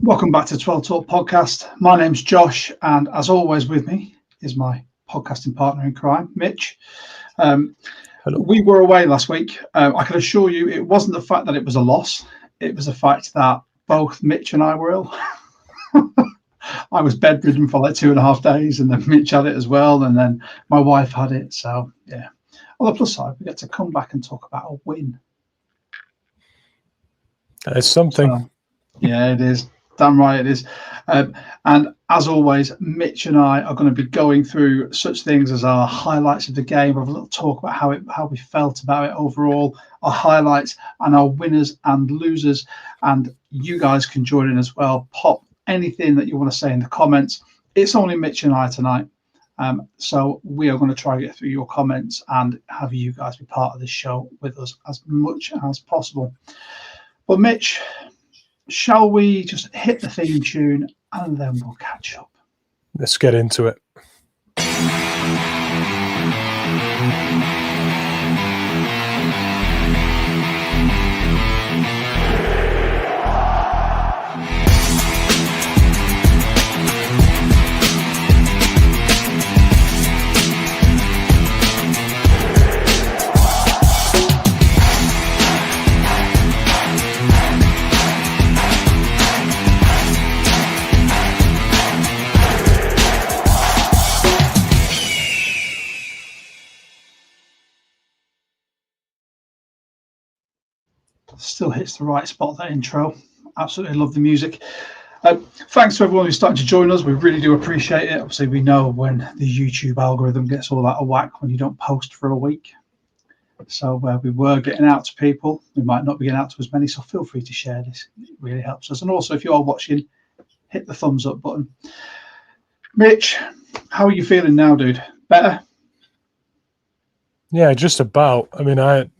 Welcome back to 12 Talk Podcast. My name's Josh, and as always with me is my podcasting partner in crime, Mitch. Hello. We were away last week. I can assure you it wasn't the fact that it was a loss. It was the fact that both Mitch and I were ill. I was bedridden for like 2.5 days, and then Mitch had it as well, and then my wife had it. So, yeah. On the plus side, we get to come back and talk about a win. It's something. Yeah, it is. Damn right it is. And as always, Mitch and I are going to be going through such things as our highlights of the game. We'll have a little talk about how we felt about it overall, our highlights and our winners and losers. And you guys can join in as well. Pop anything that you want to say in the comments. It's only Mitch and I tonight. So we are going to try to get through your comments and have you guys be part of this show with us as much as possible. Well, Mitch, shall we just hit the theme tune and then we'll catch up? Let's get into it. Still hits the right spot, that intro. Absolutely love the music. Thanks to everyone who's starting to join us. We really do appreciate it. Obviously, we know when the YouTube algorithm gets all out of whack when you don't post for a week. So we were getting out to people. We might not be getting out to as many, so feel free to share this. It really helps us. And also, if you are watching, hit the thumbs up button. Mitch, how are you feeling now, dude? Better? Yeah, just about. I mean, I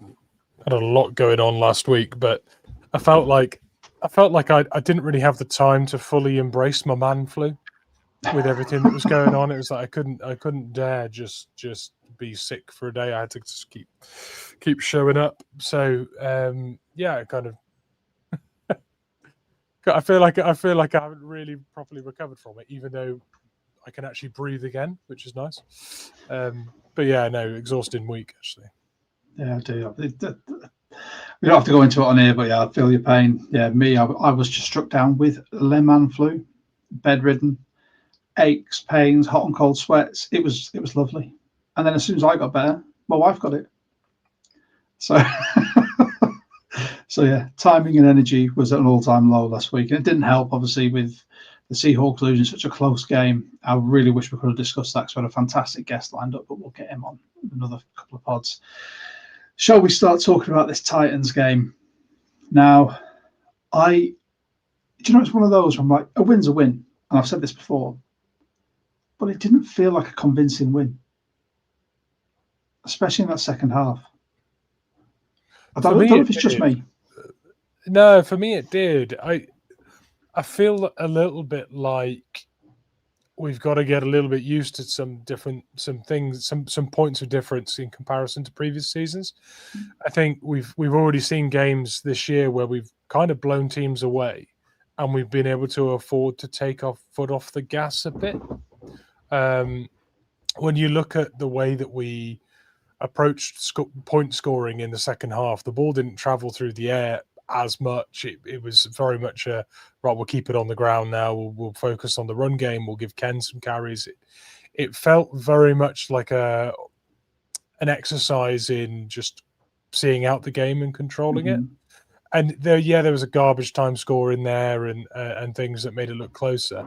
had a lot going on last week, but I felt like I didn't really have the time to fully embrace my man flu with everything that was going on. It was like I couldn't dare just be sick for a day. I had to just keep showing up. So yeah, kind of. I feel like I haven't really properly recovered from it, even though I can actually breathe again, which is nice. But yeah, no, exhausting week actually. Yeah, I do. We don't have to go into it on here, but yeah, I feel your pain. Yeah, me, I was just struck down with lemon flu, bedridden, aches, pains, hot and cold sweats. It was lovely. And then as soon as I got better, my wife got it. So, so yeah, timing and energy was at an all-time low last week. And it didn't help, obviously, with the Seahawks losing such a close game. I really wish we could have discussed that because we had a fantastic guest lined up, but we'll get him on another couple of pods. Shall we start talking about this Titans game? Now, it's one of those where I'm like, a win's a win. And I've said this before, but it didn't feel like a convincing win, especially in that second half. I don't know if it's just me. No, for me it did. I feel a little bit like we've got to get a little bit used to some points of difference in comparison to previous seasons. I think we've already seen games this year where we've kind of blown teams away and we've been able to afford to take our foot off the gas a bit. When you look at the way that we approached point scoring in the second half, the ball didn't travel through the air as much. It was very much right, we'll keep it on the ground now. We'll focus on the run game. We'll give Ken some carries. It felt very much like an exercise in just seeing out the game and controlling it. And there was a garbage time score in there and things that made it look closer.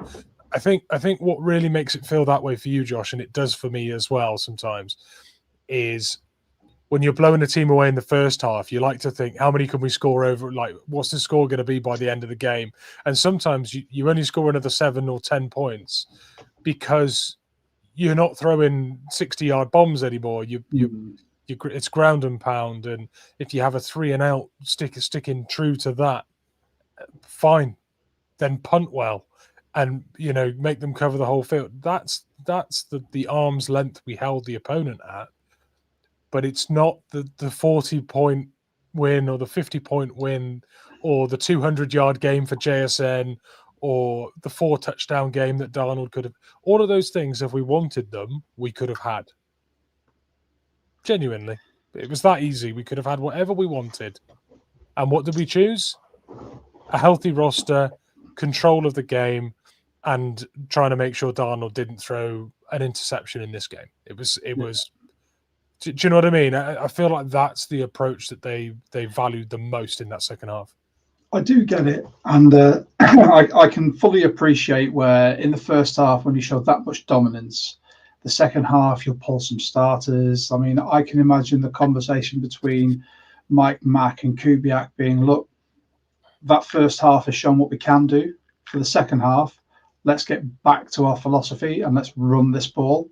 I think what really makes it feel that way for you, Josh, and it does for me as well sometimes, is when you're blowing a team away in the first half, you like to think, how many can we score over? Like, what's the score going to be by the end of the game? And sometimes you only score another 7 or 10 points because you're not throwing 60-yard bombs anymore. It's ground and pound. And if you have a 3 and out, sticking true to that, fine. Then punt well and, make them cover the whole field. That's the arm's length we held the opponent at. But it's not the 40-point win or the 50-point win or the 200-yard game for JSN or the 4 touchdown game that Darnold could have. All of those things, if we wanted them, we could have had. Genuinely. It was that easy. We could have had whatever we wanted. And what did we choose? A healthy roster, control of the game, and trying to make sure Darnold didn't throw an interception in this game. It was. Do you know what I mean? I feel like that's the approach that they valued the most in that second half. I do get it, and I can fully appreciate where in the first half, when you showed that much dominance, the second half you'll pull some starters. I mean, I can imagine the conversation between Mike Mack and Kubiak being, look, that first half has shown what we can do. For the second half, let's get back to our philosophy and let's run this ball.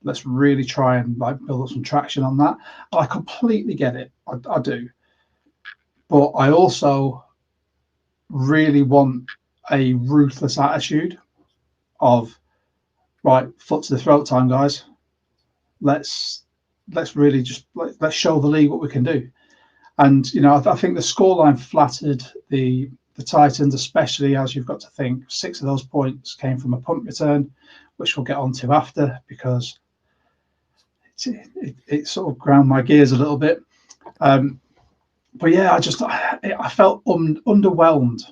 Let's really try and build up some traction on that. I completely get it. I do. But I also really want a ruthless attitude of, right, foot to the throat time, guys. Let's really just let's show the league what we can do. And I think the scoreline flattered the Titans, especially as you've got to think 6 of those points came from a punt return, which we'll get onto after, because it sort of ground my gears a little bit. But yeah, I felt underwhelmed,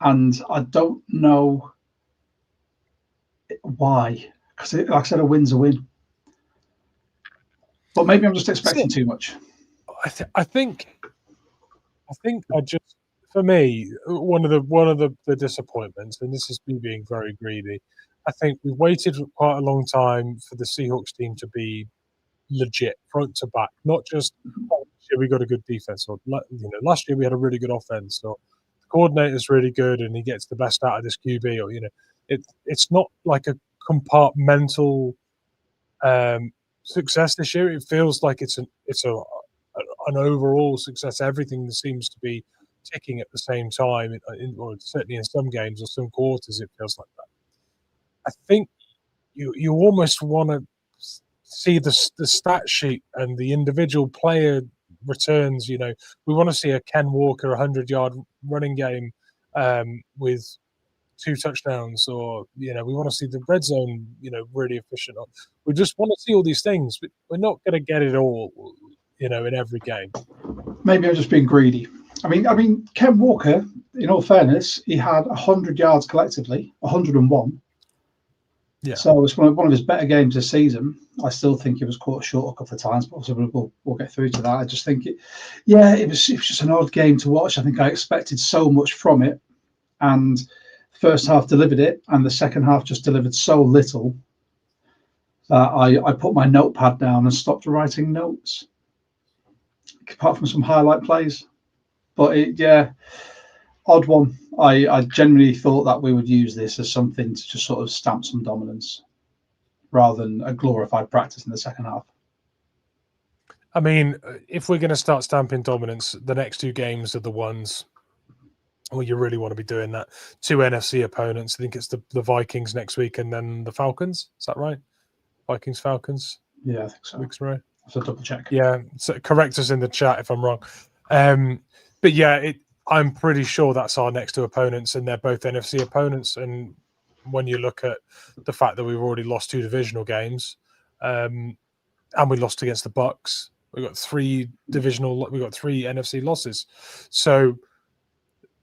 and I don't know why, because like I said, a win's a win. But maybe I'm just expecting too much. I think I just, for me, one of the disappointments, and this is me being very greedy, I think we waited quite a long time for the Seahawks team to be legit front to back, not just last year we got a good defense, or last year we had a really good offense, or the coordinator's really good and he gets the best out of this QB, or it's not like a compartmental success this year. It feels like it's an overall success. Everything seems to be ticking at the same time, or certainly in some games or some quarters, it feels like that. I think you almost want to see the stat sheet and the individual player returns. We want to see a Ken Walker 100-yard running game with 2 touchdowns, or we want to see the red zone really efficient. We just want to see all these things, but we're not going to get it all in every game. Maybe I'm just being greedy. I mean Ken Walker, in all fairness, he had 100 yards collectively, 101. Yeah. So it's one of his better games this season. I still think he was caught short a couple of times, but we'll get through to that. I just think it was just an odd game to watch. I think I expected so much from it, and the first half delivered it, and the second half just delivered so little that I put my notepad down and stopped writing notes, apart from some highlight plays. But odd one. I genuinely thought that we would use this as something to just sort of stamp some dominance rather than a glorified practice in the second half. I mean, if we're going to start stamping dominance, the next 2 games are the ones where you really want to be doing that. 2 NFC opponents. I think it's the Vikings next week and then the Falcons. Is that right? Vikings, Falcons? Yeah, I think so. Weeks in a row. So double check. Yeah, so correct us in the chat if I'm wrong. But yeah, I'm pretty sure that's our next 2 opponents, and they're both NFC opponents. And when you look at the fact that we've already lost 2 divisional games, and we lost against the Bucks, we've got 3 NFC losses. So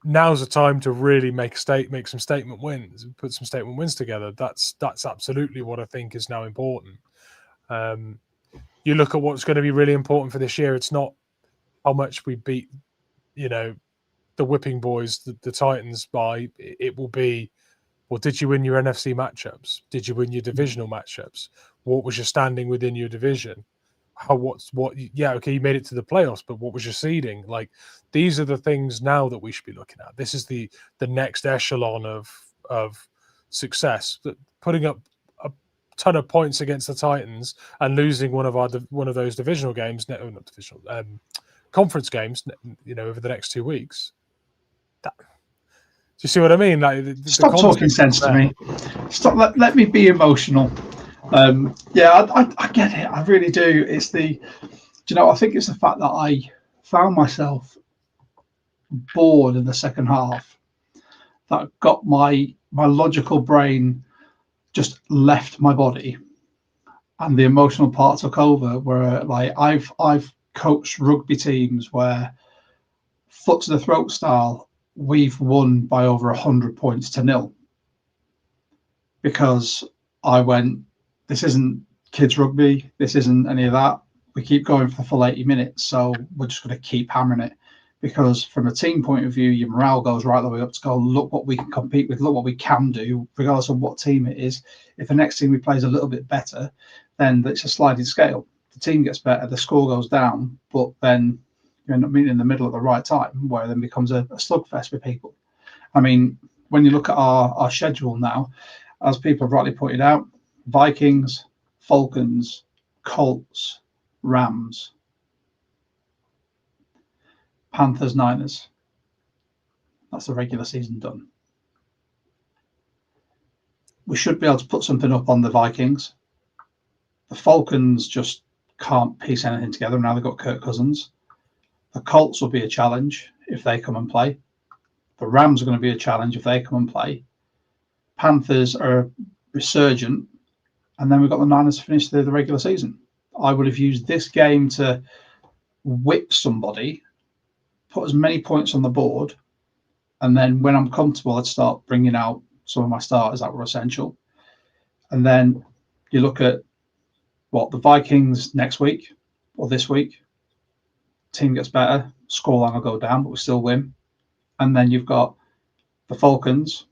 now's the time to really make some statement wins, put some statement wins together. That's absolutely what I think is now important. You look at what's going to be really important for this year. It's not how much we beat, the whipping boys, the Titans by. It will be, well, did you win your NFC matchups? Did you win your divisional matchups? What was your standing within your division? Yeah, okay, you made it to the playoffs, but what was your seeding? Like, these are the things now that we should be looking at. This is the next echelon of success. Putting up a ton of points against the Titans and losing one of those divisional games, not divisional, conference games, over the next 2 weeks. Do you see what I mean? Like, stop talking sense to me. Stop. Let me be emotional. I get it. I really do. It's I think it's the fact that I found myself bored in the second half, that got my logical brain just left my body, and the emotional part took over. Where like I've coached rugby teams where foot to the throat style, we've won by over 100 points to nil, because I went, this isn't kids rugby, this isn't any of that. We keep going for the full 80 minutes, so we're just going to keep hammering it. Because from a team point of view, your morale goes right the way up to go, look what we can compete with, look what we can do, regardless of what team it is. If the next team we play is a little bit better, then it's a sliding scale. The team gets better, the score goes down, but then you end up meeting in the middle at the right time, where it then becomes a slugfest with people. I mean, when you look at our schedule now, as people have rightly pointed out, Vikings, Falcons, Colts, Rams, Panthers, Niners. That's the regular season done. We should be able to put something up on the Vikings. The Falcons just can't piece anything together. Now they've got Kirk Cousins. The Colts will be a challenge if they come and play. The Rams are going to be a challenge if they come and play. Panthers are resurgent. And then we've got the Niners to finish the regular season. I would have used this game to whip somebody, put as many points on the board, and then when I'm comfortable, I'd start bringing out some of my starters that were essential. And then you look at the Vikings next week or this week. Team gets better, scoreline will go down, but we still win. And then you've got the Falcons,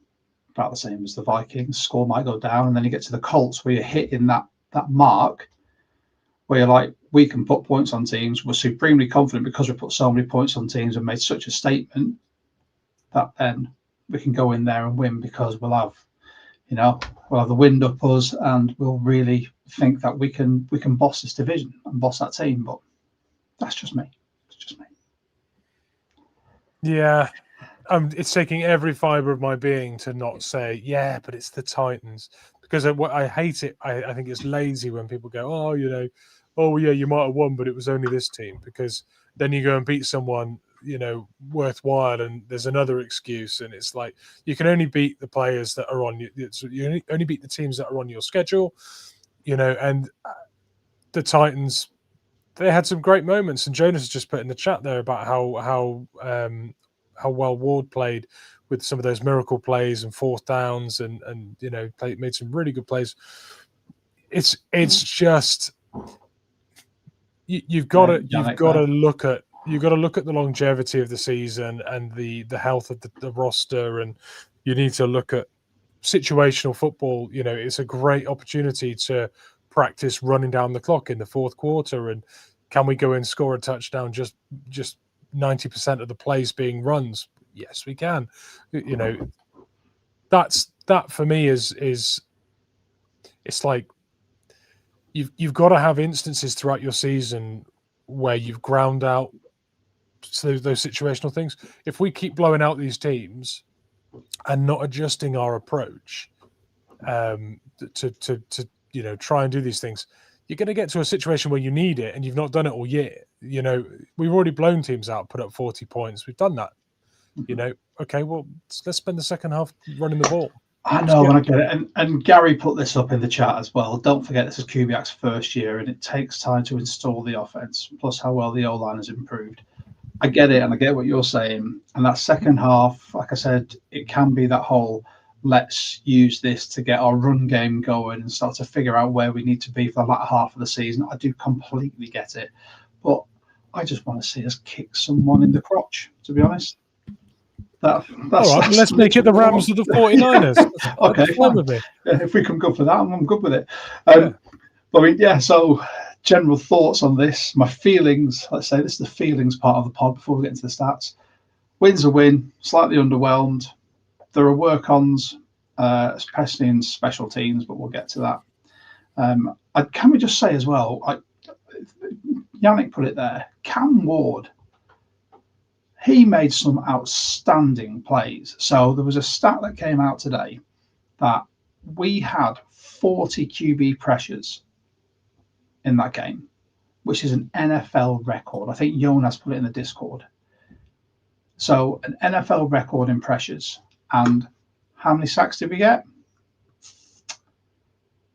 about the same as the Vikings. Score might go down, and then you get to the Colts where you're hitting that mark where you're like, we can put points on teams. We're supremely confident because we put so many points on teams and made such a statement that then we can go in there and win, because we'll have the wind up us, and we'll really think that we can boss this division and boss that team. But that's just me. It's just me. Yeah. It's taking every fiber of my being to not say, yeah, but it's the Titans, because I hate it. I think it's lazy when people go, oh yeah, you might have won, but it was only this team, because then you go and beat someone, worthwhile, and there's another excuse, and it's like you can only beat the players that are on you only beat the teams that are on your schedule, and the Titans, they had some great moments, and Jonas has just put in the chat there about how well Ward played with some of those miracle plays and fourth downs, and made some really good plays. It's just you've got to look at the longevity of the season and the health of the roster, and you need to look at situational football. It's a great opportunity to practice running down the clock in the fourth quarter, and can we go and score a touchdown just 90% of the plays being runs? Yes, we can. That for me is it's like you've got to have instances throughout your season where you've ground out those situational things. If we keep blowing out these teams and not adjusting our approach to try and do these things, you're going to get to a situation where you need it, and you've not done it all year. We've already blown teams out, put up 40 points. We've done that. Okay, well, let's spend the second half running the ball. I know, and I get it. And Gary put this up in the chat as well. Don't forget, this is Kubiak's first year, and it takes time to install the offense, plus how well the O-line has improved. I get it, and I get what you're saying. And that second half, like I said, it can be that whole, let's use this to get our run game going and start to figure out where we need to be for the latter half of the season. I do completely get it. But I just want to see us kick someone in the crotch, to be honest. That's all right, let's make it the Rams of the 49ers. Okay, fine. With me. If we can go for that, I'm good with it. So general thoughts on this, my feelings. Let's say this is the feelings part of the pod before we get into the stats. Win's a win, slightly underwhelmed. There are work-ons, especially in special teams, but we'll get to that. Can we just say as well, Yannick put it there, Cam Ward, he made some outstanding plays. So there was a stat that came out today that we had 40 QB pressures in that game, which is an NFL record. I think Jonas put it in the Discord. So an NFL record in pressures. And how many sacks did we get?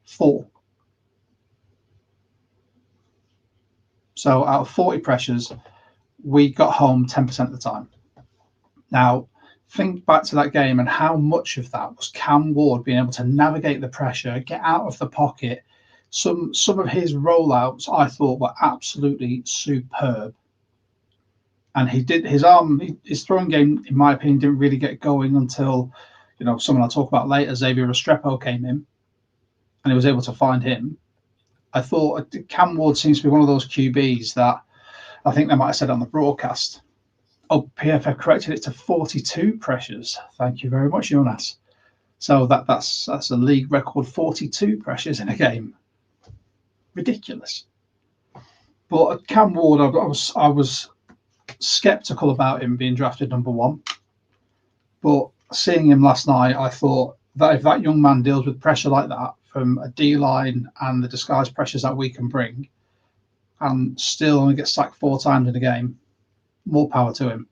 4. So out of 40 pressures, we got home 10% of the time. Now, think back to that game and how much of that was Cam Ward being able to navigate the pressure, get out of the pocket. Some of his rollouts I thought were absolutely superb. And he did his throwing game, in my opinion, didn't really get going until, someone I'll talk about later, Xavier Restrepo came in and he was able to find him. I thought Cam Ward seems to be one of those QBs that I think they might have said on the broadcast. Oh, PFF corrected it to 42 pressures. Thank you very much, Jonas. So that's a league record 42 pressures in a game. Ridiculous. But Cam Ward, I was skeptical about him being drafted number 1. But seeing him last night, I thought that if that young man deals with pressure like that from a D-line and the disguised pressures that we can bring, and still only get sacked 4 times in a game, more power to him.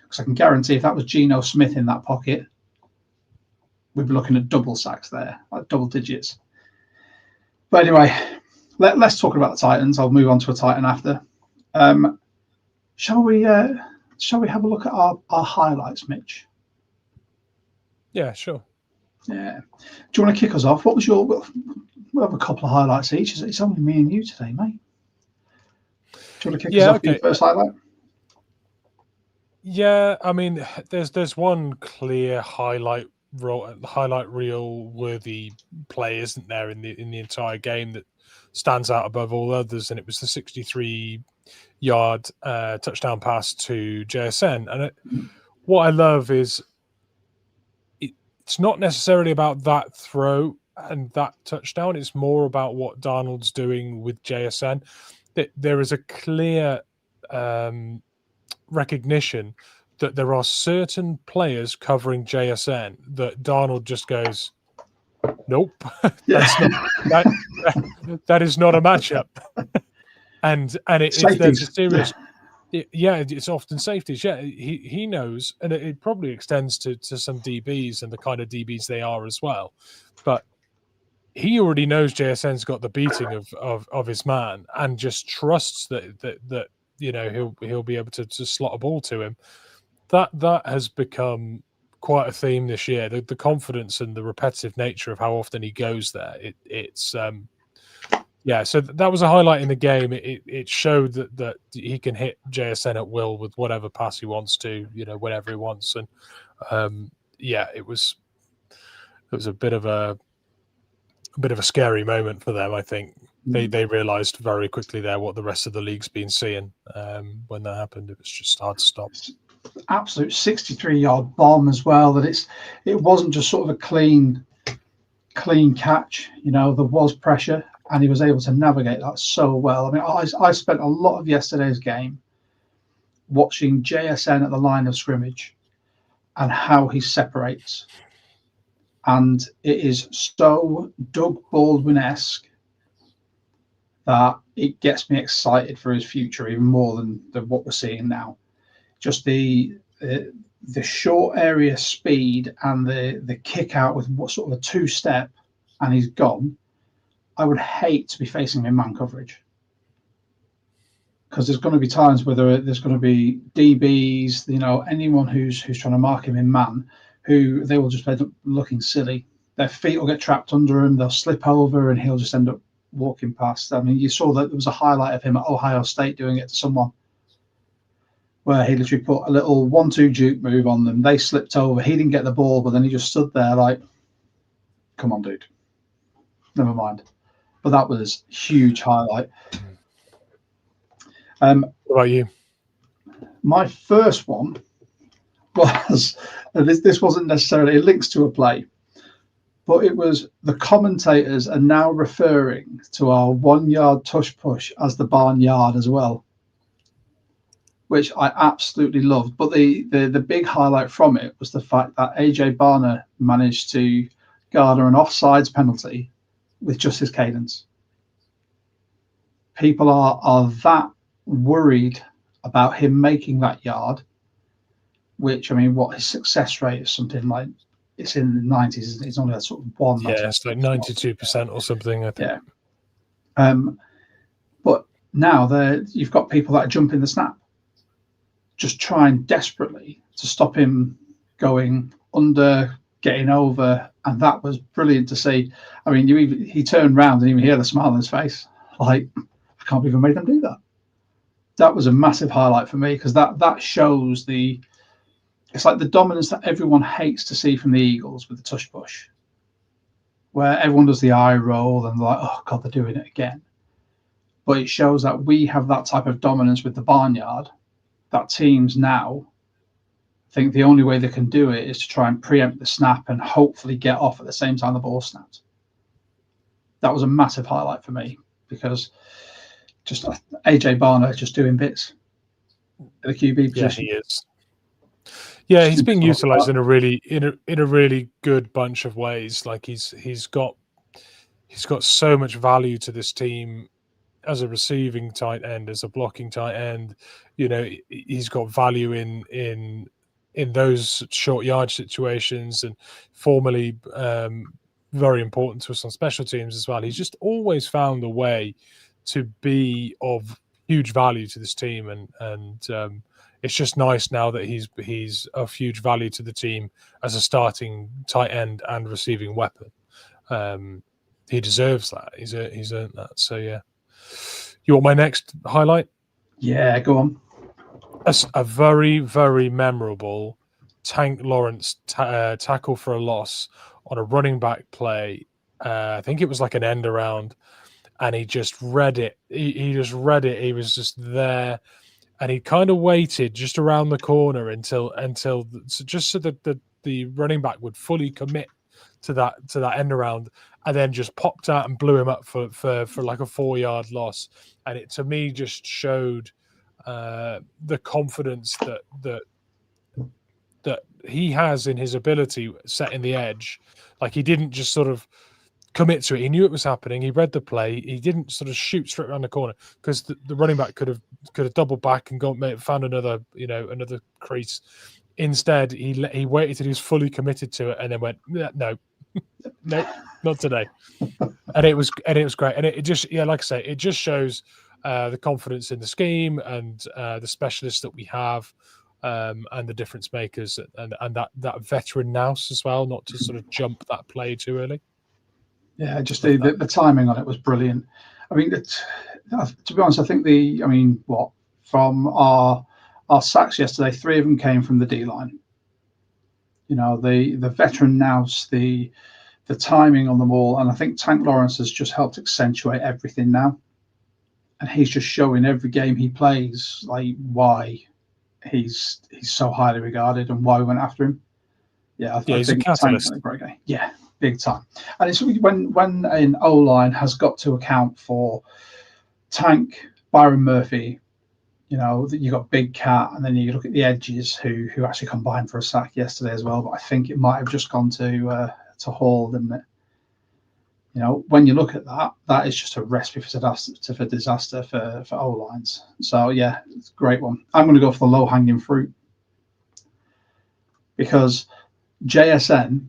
Because I can guarantee if that was Geno Smith in that pocket, we'd be looking at double sacks there, like double digits. But anyway, let's talk about the Titans. I'll move on to a Titan after. Shall we have a look at our highlights, Mitch? Yeah, sure. Yeah. Do you want to kick us off? What was your? We'll have a couple of highlights each. It's only me and you today, mate. Do you want to kick us off with your first highlight? Yeah, I mean, there's one clear highlight reel worthy play, isn't there, in the entire game that stands out above all others, and it was the 63-yard touchdown pass to JSN. And what I love is it's not necessarily about that throw and that touchdown. It's more about what Darnold's doing with JSN. There is a clear recognition that there are certain players covering JSN that Darnold just goes, nope, that is not a matchup. and if there's a serious, it's often safeties. Yeah, he knows, and it probably extends to some DBs and the kind of DBs they are as well. But he already knows JSN's got the beating of his man, and just trusts that he'll be able to slot a ball to him. That has become quite a theme this year. The confidence and the repetitive nature of how often he goes there. So that was a highlight in the game. It showed that he can hit JSN at will with whatever pass he wants to, whenever he wants. And it was a bit of a scary moment for them. I think they realised very quickly there what the rest of the league's been seeing. When that happened, it was just hard to stop. Absolute 63-yard bomb as well. That it wasn't just sort of a clean catch. There was pressure, and he was able to navigate that so well. I mean, I spent a lot of yesterday's game watching JSN at the line of scrimmage and how he separates. And it is so Doug Baldwin-esque that it gets me excited for his future even more than what we're seeing now. Just the short area speed and the kick out with what sort of a 2-step, and he's gone. I would hate to be facing him in man coverage, because there's going to be times where there's going to be DBs, anyone who's trying to mark him in man, who they will just end up looking silly. Their feet will get trapped under him, they'll slip over, and he'll just end up walking past. I mean, you saw that there was a highlight of him at Ohio State doing it to someone, where he literally put a little 1-2 juke move on them. They slipped over. He didn't get the ball, but then he just stood there like, come on, dude. Never mind. But that was a huge highlight. What about you? My first one was, this wasn't necessarily, it links to a play, but it was the commentators are now referring to our 1-yard tush push as the barnyard as well, which I absolutely loved. But the big highlight from it was the fact that AJ Barner managed to garner an offsides penalty with just his cadence. People are that worried about him making that yard, which, I mean, what his success rate is something like it's in the 90s, isn't it? It's only a sort of one. Yeah, it's like 92% or something, I think. Yeah. But now you've got people that are jumping the snap, just trying desperately to stop him going under, getting over, and that was brilliant to see. I mean, he turned around and you even hear the smile on his face. Like, I can't believe I made them do that. That was a massive highlight for me, because that shows it's like the dominance that everyone hates to see from the Eagles with the tush push, where everyone does the eye roll and like, oh God, they're doing it again. But it shows that we have that type of dominance with the barnyard, that teams now think the only way they can do it is to try and preempt the snap and hopefully get off at the same time the ball snapped. That was a massive highlight for me, because just AJ Barner just doing bits at the QB position. Yeah, he is. Yeah, he's being utilised in a really good bunch of ways. Like he's got so much value to this team as a receiving tight end, as a blocking tight end. You know, he's got value in those short yard situations, and formerly very important to us on special teams as well. He's just always found a way to be of huge value to this team, and it's just nice now that he's of huge value to the team as a starting tight end and receiving weapon. He deserves that. He's earned that. So yeah. You want my next highlight? Yeah, go on. A very, very memorable Tank Lawrence tackle for a loss on a running back play. I think it was like an end around, and he just read it. He just read it. He was just there, and he kind of waited just around the corner until just so that the running back would fully commit to that end around, and then just popped out and blew him up for like a 4-yard loss. And it, to me, just showed the confidence that he has in his ability setting the edge. Like, he didn't just sort of commit to it. He knew it was happening. He read the play. He didn't sort of shoot straight around the corner, because the running back could have doubled back and found another crease. Instead, he waited till he was fully committed to it, and then went, no, not today. And it was great. And it just, like I say, it just shows the confidence in the scheme and the specialists that we have, and the difference makers, and that veteran nous as well, not to sort of jump that play too early. Yeah, just the timing on it was brilliant. I mean, to be honest, I think from our sacks yesterday, 3 of them came from the D-line. You know, the veteran nous, the timing on them all, and I think Tank Lawrence has just helped accentuate everything now. And he's just showing every game he plays, like, why he's so highly regarded and why we went after him. Yeah, I he's think a catalyst. Tank's a great game. Yeah, big time. And it's when an O-line has got to account for Tank, Byron Murphy, you know, you got Big Cat, and then you look at the edges who actually combined for a sack yesterday as well. But I think it might have just gone to Hall, didn't it? You know, when you look at that is just a recipe for disaster for O-lines. So yeah, it's a great one. I'm going to go for the low-hanging fruit, because JSN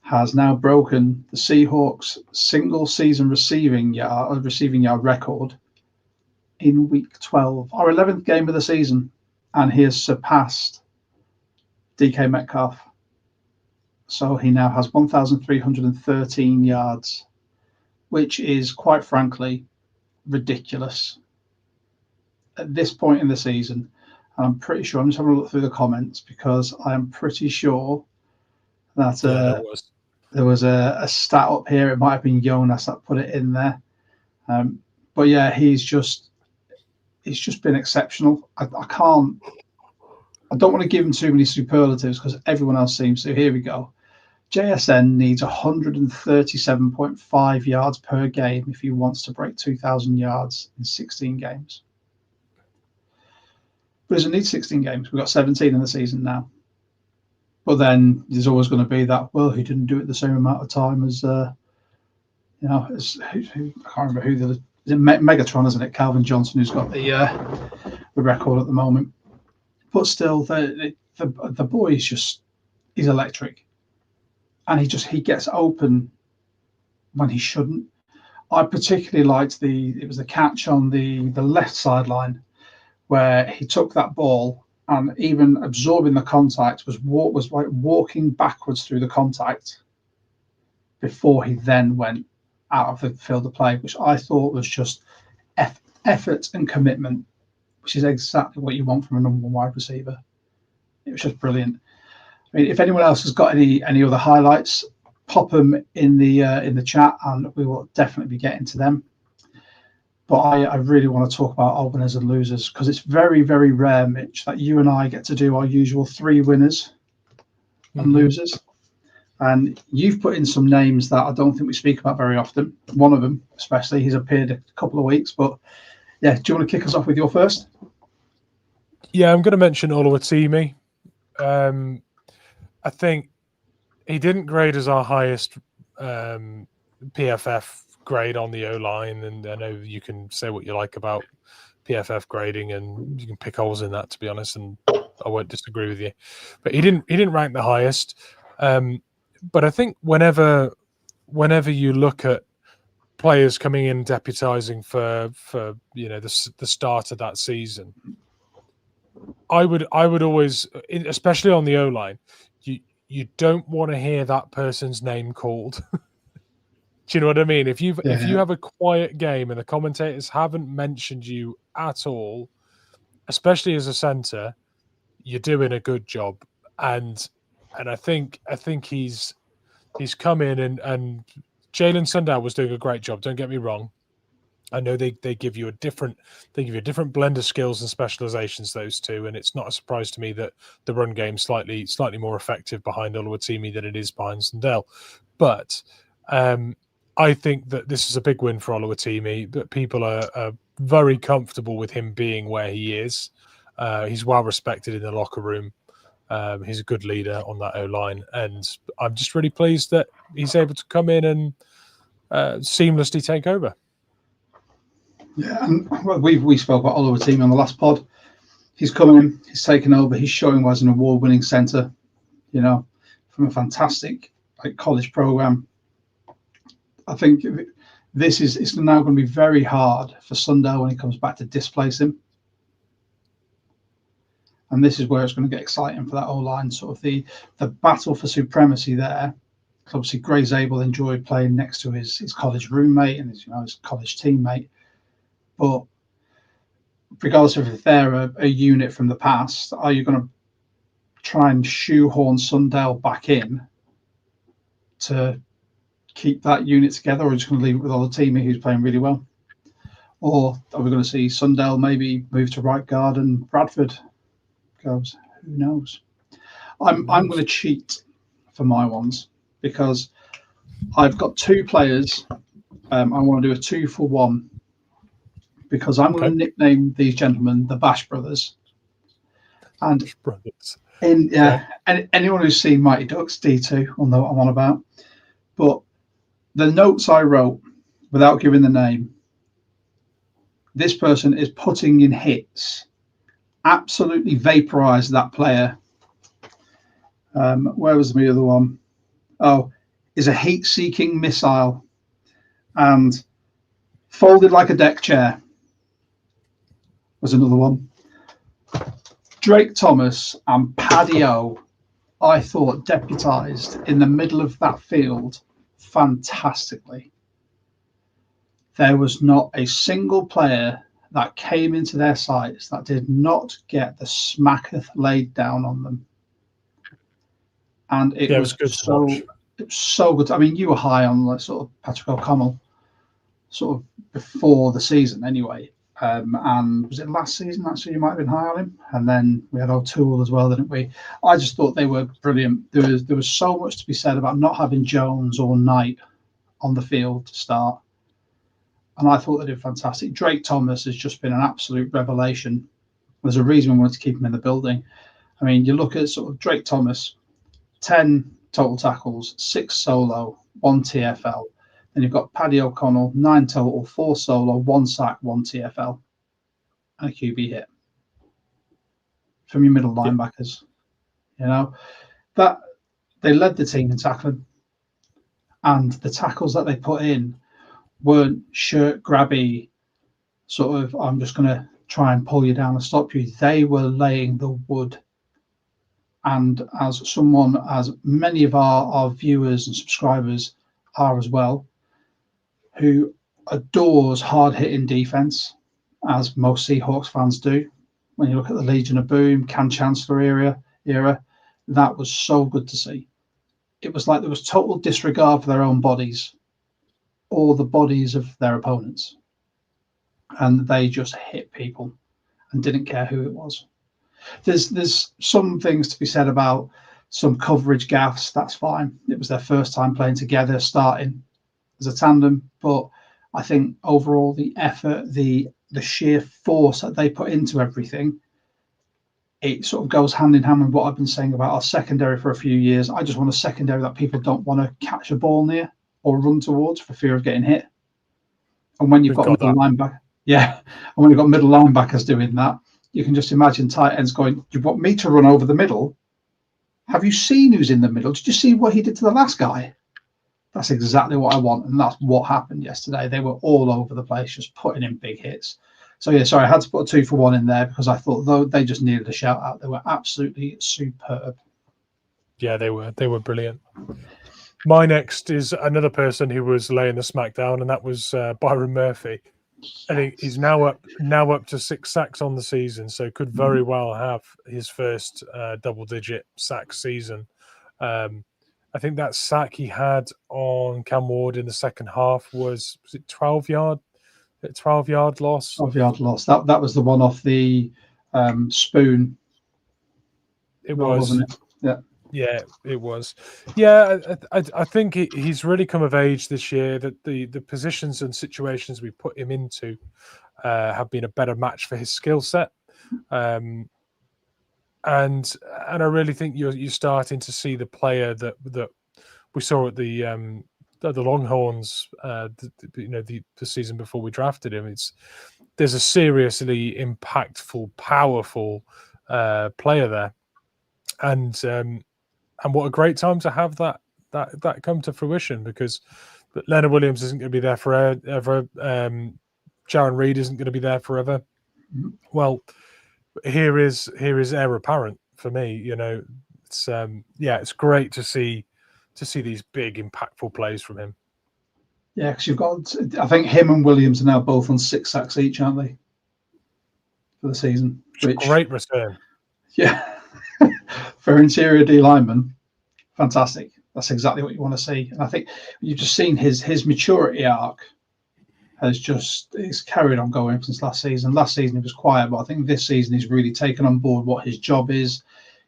has now broken the Seahawks single season receiving yard record in week 12, our 11th game of the season, and he has surpassed DK Metcalf. So he now has 1,313 yards, which is, quite frankly, ridiculous at this point in the season. And I'm pretty sure, I'm just having a look through the comments, because I am pretty sure that there was a stat up here. It might have been Jonas that put it in there. But yeah, he's just been exceptional. I don't want to give him too many superlatives, because everyone else seems to. Here we go. JSN needs 137.5 yards per game if he wants to break 2,000 yards in 16 games. But he doesn't need 16 games. We've got 17 in the season now. But then there's always going to be that, well, he didn't do it the same amount of time as, I can't remember who is it Megatron, isn't it? Calvin Johnson, who's got the record at the moment. But still, the boy is he's electric. and he gets open when he shouldn't. I particularly liked the catch on the left sideline where he took that ball and even absorbing the contact was like walking backwards through the contact before he then went out of the field of play, which I thought was just effort and commitment, which is exactly what you want from a number one wide receiver. It was just brilliant. I mean, if anyone else has got any other highlights, pop them in the chat, and we will definitely be getting to them. But I really want to talk about our winners and losers, because it's very, very rare, Mitch, that you and I get to do our usual 3 winners and losers. And you've put in some names that I don't think we speak about very often. One of them, especially, he's appeared a couple of weeks. But yeah, do you want to kick us off with your first? Yeah, I'm going to mention Oluwatimi. I think he didn't grade as our highest PFF grade on the O-line, and I know you can say what you like about PFF grading, and you can pick holes in that, to be honest, and I won't disagree with you. But he didn't rank the highest. But I think whenever you look at players coming in deputizing for the start of that season, I would always, especially on the O-line, you don't want to hear that person's name called. Do you know what I mean? If you have a quiet game and the commentators haven't mentioned you at all, especially as a center, you're doing a good job. And I think he's come in and Jalen Sundown was doing a great job. Don't get me wrong. I know they give you a different blend of skills and specializations, those two, and it's not a surprise to me that the run game's slightly more effective behind Oluwatimi than it is behind Sundell. But I think that this is a big win for Oluwatimi, that people are very comfortable with him being where he is. He's well respected in the locker room. He's a good leader on that O-line, and I'm just really pleased that he's able to come in and seamlessly take over. Yeah, and we spoke about Oluwatimi on the last pod. He's coming, he's taken over, he's showing why he's an award-winning centre, from a fantastic college program. I think it's now going to be very hard for Sundell when he comes back to displace him. And this is where it's going to get exciting for that O-line, sort of the battle for supremacy there. Obviously, Gray Zabel enjoyed playing next to his college roommate and his college teammate. But regardless of if they're a unit from the past, are you going to try and shoehorn Sundell back in to keep that unit together, or just going to leave it with Oluwatimi, who's playing really well? Or are we going to see Sundell maybe move to right guard and Bradford goes? Who knows? I'm going to cheat for my ones, because I've got 2 players. I want to do a 2-for-1, because I'm going to nickname these gentlemen the Bash Brothers. And anyone who's seen Mighty Ducks D2 will know what I'm on about. But the notes I wrote, without giving the name, this person is putting in hits, absolutely vaporized that player. Where was the other one? Oh, is a heat-seeking missile and folded like a deck chair was another one. Drake Thomas and Paddy O, I thought, deputized in the middle of that field fantastically. There was not a single player that came into their sights that did not get the smacketh laid down on them. And it was good. It was so good. I mean, you were high on sort of Patrick O'Connell, sort of before the season anyway. And was it last season actually you might have been high on him? And then we had O'Toole as well, didn't we? I just thought they were brilliant. There was so much to be said about not having Jones or Knight on the field to start. And I thought they did fantastic. Drake Thomas has just been an absolute revelation. There's a reason we wanted to keep him in the building. I mean, you look at sort of Drake Thomas, 10 total tackles, 6 solo, 1 TFL. Then you've got Paddy O'Connell, 9 total, 4 solo, 1 sack, 1 TFL, and a QB hit from your middle linebackers. That they led the team in tackling. And the tackles that they put in weren't shirt grabby, sort of, I'm just going to try and pull you down and stop you. They were laying the wood. And as someone, as many of our viewers and subscribers are as well, who adores hard-hitting defense, as most Seahawks fans do. When you look at the Legion of Boom, Cam Chancellor era, that was so good to see. It was like there was total disregard for their own bodies, or the bodies of their opponents, and they just hit people and didn't care who it was. There's some things to be said about some coverage gaffes. That's fine. It was their first time playing together, starting as a tandem, but I think overall the effort, the sheer force that they put into everything, it sort of goes hand in hand with what I've been saying about our secondary for a few years. I just want a secondary that people don't want to catch a ball near or run towards for fear of getting hit. And when you've got middle linebacker, and when you've got middle linebackers doing that, you can just imagine tight ends going, "You want me to run over the middle? Have you seen who's in the middle? Did you see what he did to the last guy?" That's exactly what I want, and that's what happened yesterday. They were all over the place, just putting in big hits. So yeah, sorry, I had to put a 2-for-1 in there because I thought though they just needed a shout out. They were absolutely superb. Yeah, they were brilliant. My next is another person who was laying the smack down, and that was Byron Murphy. I think he's now up to 6 sacks on the season, so could very well have his first double-digit sack season. I think that sack he had on Cam Ward in the second half was it 12-yard loss? 12-yard loss. That was the one off the spoon. It was, wasn't it? Yeah. Yeah, it was. Yeah, I think he's really come of age this year. That the positions and situations we put him into have been a better match for his skill set, and I really think you're starting to see the player that we saw at the Longhorns, the season before we drafted him. There's a seriously impactful, powerful player there, and what a great time to have that come to fruition, because Leonard Williams isn't going to be there forever. Jaron Reed isn't going to be there forever. Mm-hmm. Well, here is heir apparent for me. It's great to see these big impactful plays from him. Yeah, because you've got, I think him and Williams are now both on 6 sacks each, aren't they, for the season? Great return. Yeah. For interior D lineman, fantastic. That's exactly what you want to see. And I think you've just seen his maturity arc it's carried on going since last season. Last season he was quiet, but I think this season he's really taken on board what his job is.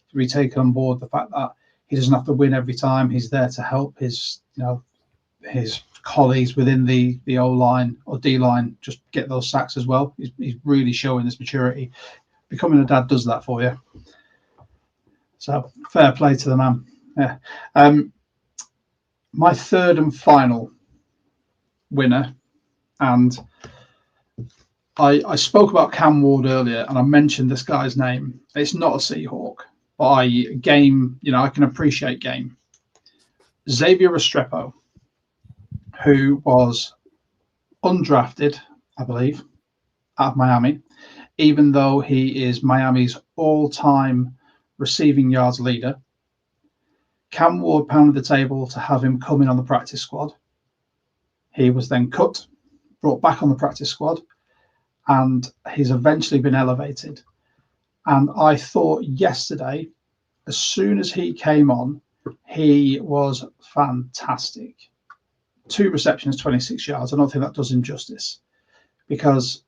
He's really taken on board the fact that he doesn't have to win every time. He's there to help his colleagues within the O line or D line just get those sacks as well. He's really showing this maturity. Becoming a dad does that for you. So fair play to the man. Yeah. My third and final winner, and I spoke about Cam Ward earlier, and I mentioned this guy's name. It's not a Seahawk, but I can appreciate game. Xavier Restrepo, who was undrafted, I believe, out of Miami, even though he is Miami's all-time receiving yards leader. Cam Ward pounded the table to have him come in on the practice squad. He was then cut, brought back on the practice squad, and he's eventually been elevated. And I thought yesterday, as soon as he came on, he was fantastic. 2 receptions, 26 yards. I don't think that does him justice, because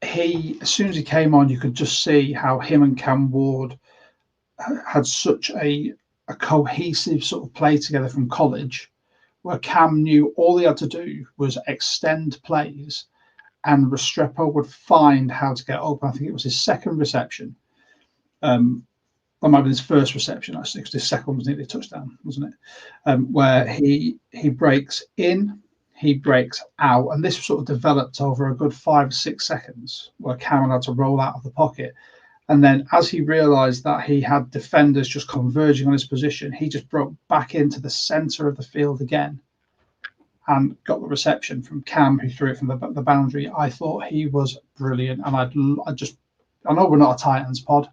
as soon as he came on, you could just see how him and Cam Ward had such a cohesive sort of play together from college, where Cam knew all he had to do was extend plays and Restrepo would find how to get open. I think it was his second reception. That might have been his first reception, actually, because his second was nearly a touchdown, wasn't it? Where he breaks in, he breaks out, and this sort of developed over a good 5 or 6 seconds, where Cameron had to roll out of the pocket. And then as he realised that he had defenders just converging on his position, he just broke back into the centre of the field again and got the reception from Cam, who threw it from the boundary. I thought he was brilliant. And I know we're not a Titans pod,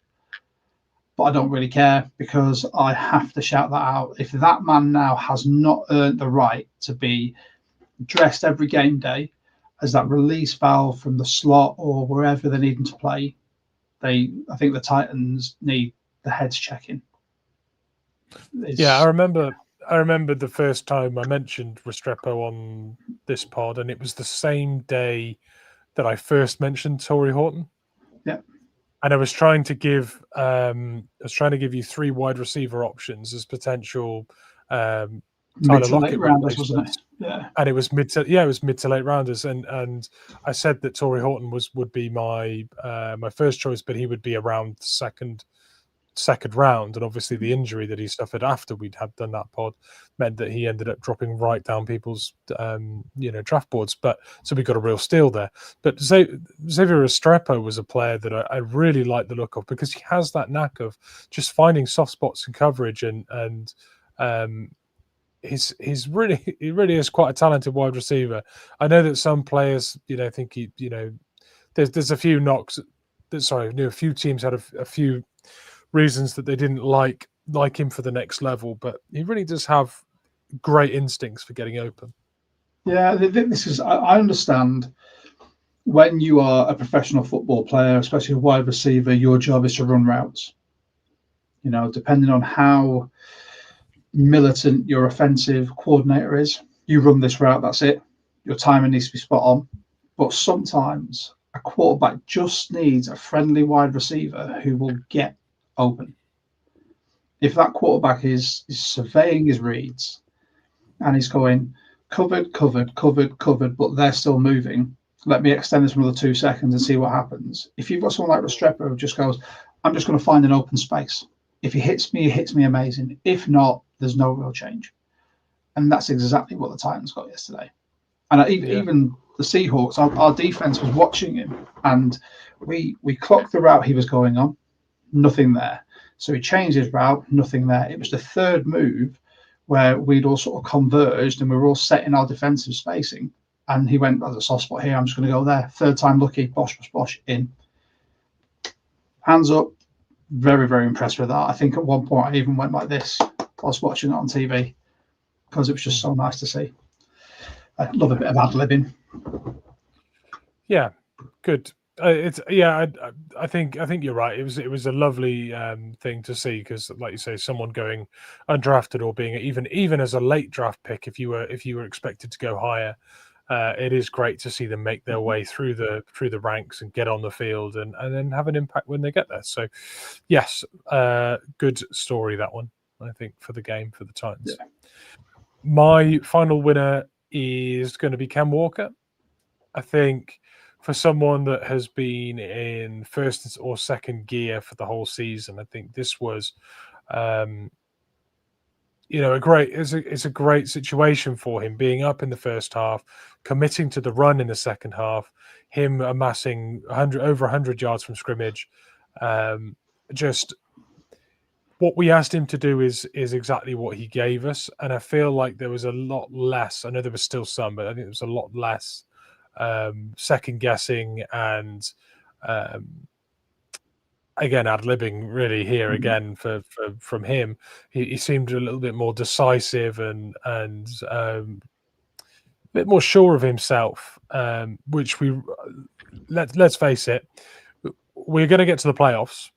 but I don't really care because I have to shout that out. If that man now has not earned the right to be dressed every game day as that release valve from the slot or wherever they're needing to play, I think the Titans need the heads checking. Yeah, I remember the first time I mentioned Restrepo on this pod, and it was the same day that I first mentioned Torrey Horton. Yeah. And I was trying to give you 3 wide receiver options as potential Tyler Lockett rounders, wasn't it? Yeah. And it was mid to late rounders, and I said that Torrey Horton would be my first choice, but he would be around second round, and obviously the injury that he suffered after we'd had done that pod meant that he ended up dropping right down people's draft boards. But so we got a real steal there. But Xavier Restrepo was a player that I really liked the look of, because he has that knack of just finding soft spots in coverage, and he really is quite a talented wide receiver. I know that some players think there's a few knocks. A few teams had a few reasons that they didn't like him for the next level, but he really does have great instincts for getting open. Yeah, I understand when you are a professional football player, especially a wide receiver, your job is to run routes. Depending on how militant your offensive coordinator is, you run this route, that's it. Your timing needs to be spot on. But sometimes a quarterback just needs a friendly wide receiver who will get open. If that quarterback is surveying his reads and he's going covered, but they're still moving, let me extend this another 2 seconds and see what happens. If you've got someone like Restrepo who just goes, I'm just going to find an open space. If he hits me amazing. If not, there's no real change. And that's exactly what the Titans got yesterday. And even the Seahawks, our defense was watching him, and we clocked the route he was going on. Nothing there. So he changed his route, nothing there. It was the third move where we'd all sort of converged and we were all set in our defensive spacing. And he went, there's a soft spot here, I'm just going to go there. Third time lucky, bosh, in. Hands up. Very, very impressed with that. I think at one point I even went like this. I was watching it on TV because it was just so nice to see. I love a bit of ad-libbing. Yeah, good. I think you're right. It was a lovely thing to see, because, like you say, someone going undrafted or being even as a late draft pick, if you were expected to go higher, it is great to see them make their way through the ranks and get on the field and then have an impact when they get there. So, yes, good story, that one, I think, for the game for the Titans. Yeah. My final winner is going to be Ken Walker. I think, for someone that has been in first or second gear for the whole season, I think this was, it's a great situation for him, being up in the first half, committing to the run in the second half, him amassing over 100 yards from scrimmage. Just what we asked him to do is exactly what he gave us, and I feel like there was a lot less. I know there was still some, but I think there was a lot less second guessing and again ad-libbing really here again from him. He seemed a little bit more decisive and a bit more sure of himself, which let's face it, we're going to get to the playoffs.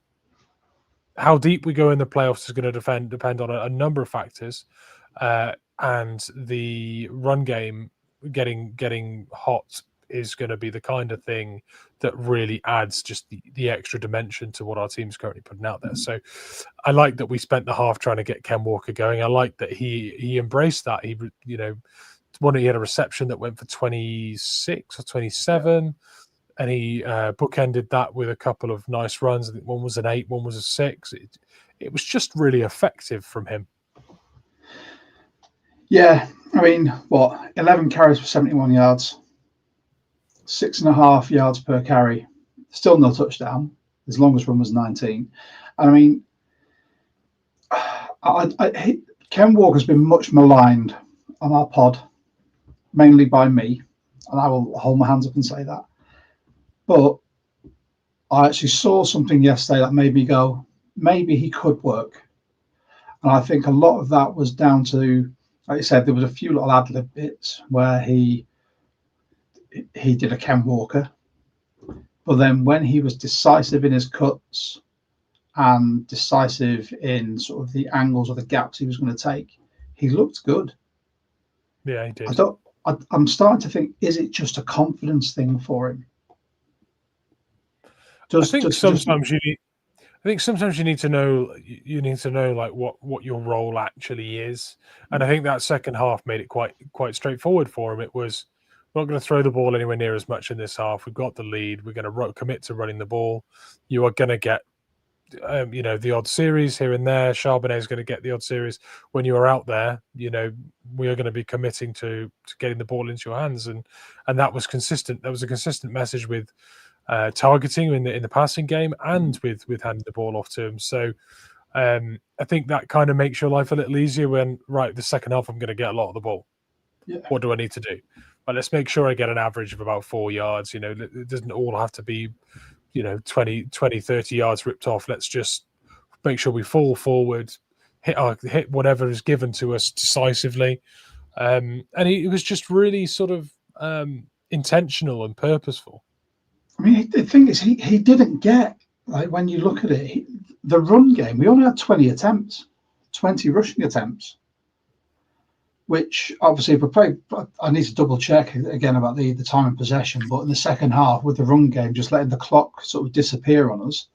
How deep we go in the playoffs is going to depend on a number of factors, and the run game getting hot is going to be the kind of thing that really adds just the extra dimension to what our team's currently putting out there. So I like that we spent the half trying to get Ken Walker going. I like that he embraced that. He had a reception that went for 26 or 27, and he bookended that with a couple of nice runs. I think one was an 8, one was a 6. It was just really effective from him. Yeah, I mean, 11 carries for 71 yards. 6.5 yards per carry, still no touchdown, His longest run was 19. And I mean, Ken Walker's been much maligned on our pod, mainly by me, and I will hold my hands up and say that. But I actually saw something yesterday that made me go, maybe he could work. And I think a lot of that was down to, like you said, there was a few little ad-lib bits where he did a Ken Walker. But then when he was decisive in his cuts and decisive in sort of the angles or the gaps he was going to take, he looked good. Yeah, he did. I'm starting to think, is it just a confidence thing for him? I think sometimes you need to know. You need to know like what your role actually is, and I think that second half made it quite straightforward for him. It was, we're not going to throw the ball anywhere near as much in this half. We've got the lead. We're going to commit to running the ball. You are going to get, the odd series here and there. Charbonnet is going to get the odd series. When you are out there, we are going to be committing to getting the ball into your hands, and that was consistent. That was a consistent message with targeting in the passing game and with handing the ball off to him. So I think that kind of makes your life a little easier when, right, the second half I'm going to get a lot of the ball. Yeah. What do I need to do? Well, let's make sure I get an average of about 4 yards. It doesn't all have to be 20, 30 yards ripped off. Let's just make sure we fall forward, hit whatever is given to us decisively. And it was just really sort of intentional and purposeful. I mean, the thing is, he didn't get, like, when you look at it, the run game, we only had 20 rushing attempts, which obviously, I need to double check again about the time and possession, but in the second half with the run game, just letting the clock sort of disappear on us,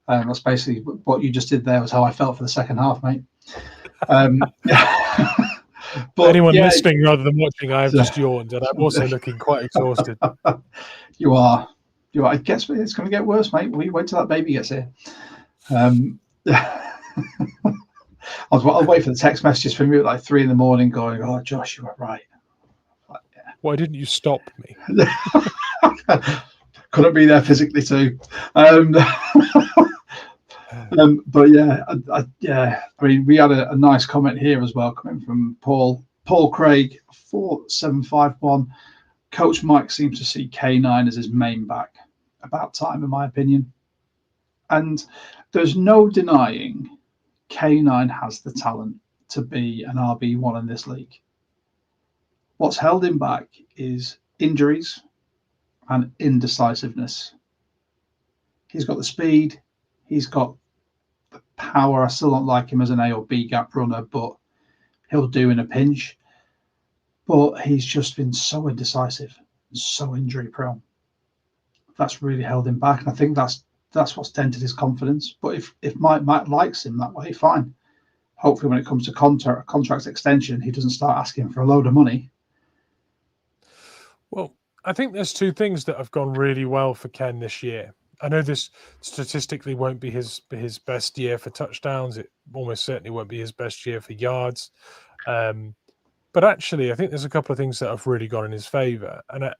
that's basically what you just did there, was how I felt for the second half, mate. But anyone listening rather than watching, I have just yawned, and I'm also looking quite exhausted. You are. I guess it's going to get worse, mate. We wait till that baby gets here. I'll wait for the text messages from you at like 3 a.m. going, "Oh, Josh, you were right." Like, yeah. Why didn't you stop me? Couldn't be there physically too. But yeah, I mean, we had a nice comment here as well coming from Paul Craig 4751. Coach Mike seems to see K9 as his main back. About time, in my opinion. And there's no denying K9 has the talent to be an RB1 in this league. What's held him back is injuries and indecisiveness. He's got the speed. He's got the power. I still don't like him as an A or B gap runner, but he'll do in a pinch. But he's just been so indecisive and so injury prone. That's really held him back. And I think that's what's dented his confidence. But if Mike likes him that way, fine. Hopefully when it comes to contract extension, he doesn't start asking for a load of money. Well, I think there's two things that have gone really well for Ken this year. I know this statistically won't be his best year for touchdowns. It almost certainly won't be his best year for yards. But actually, I think there's a couple of things that have really gone in his favour. And I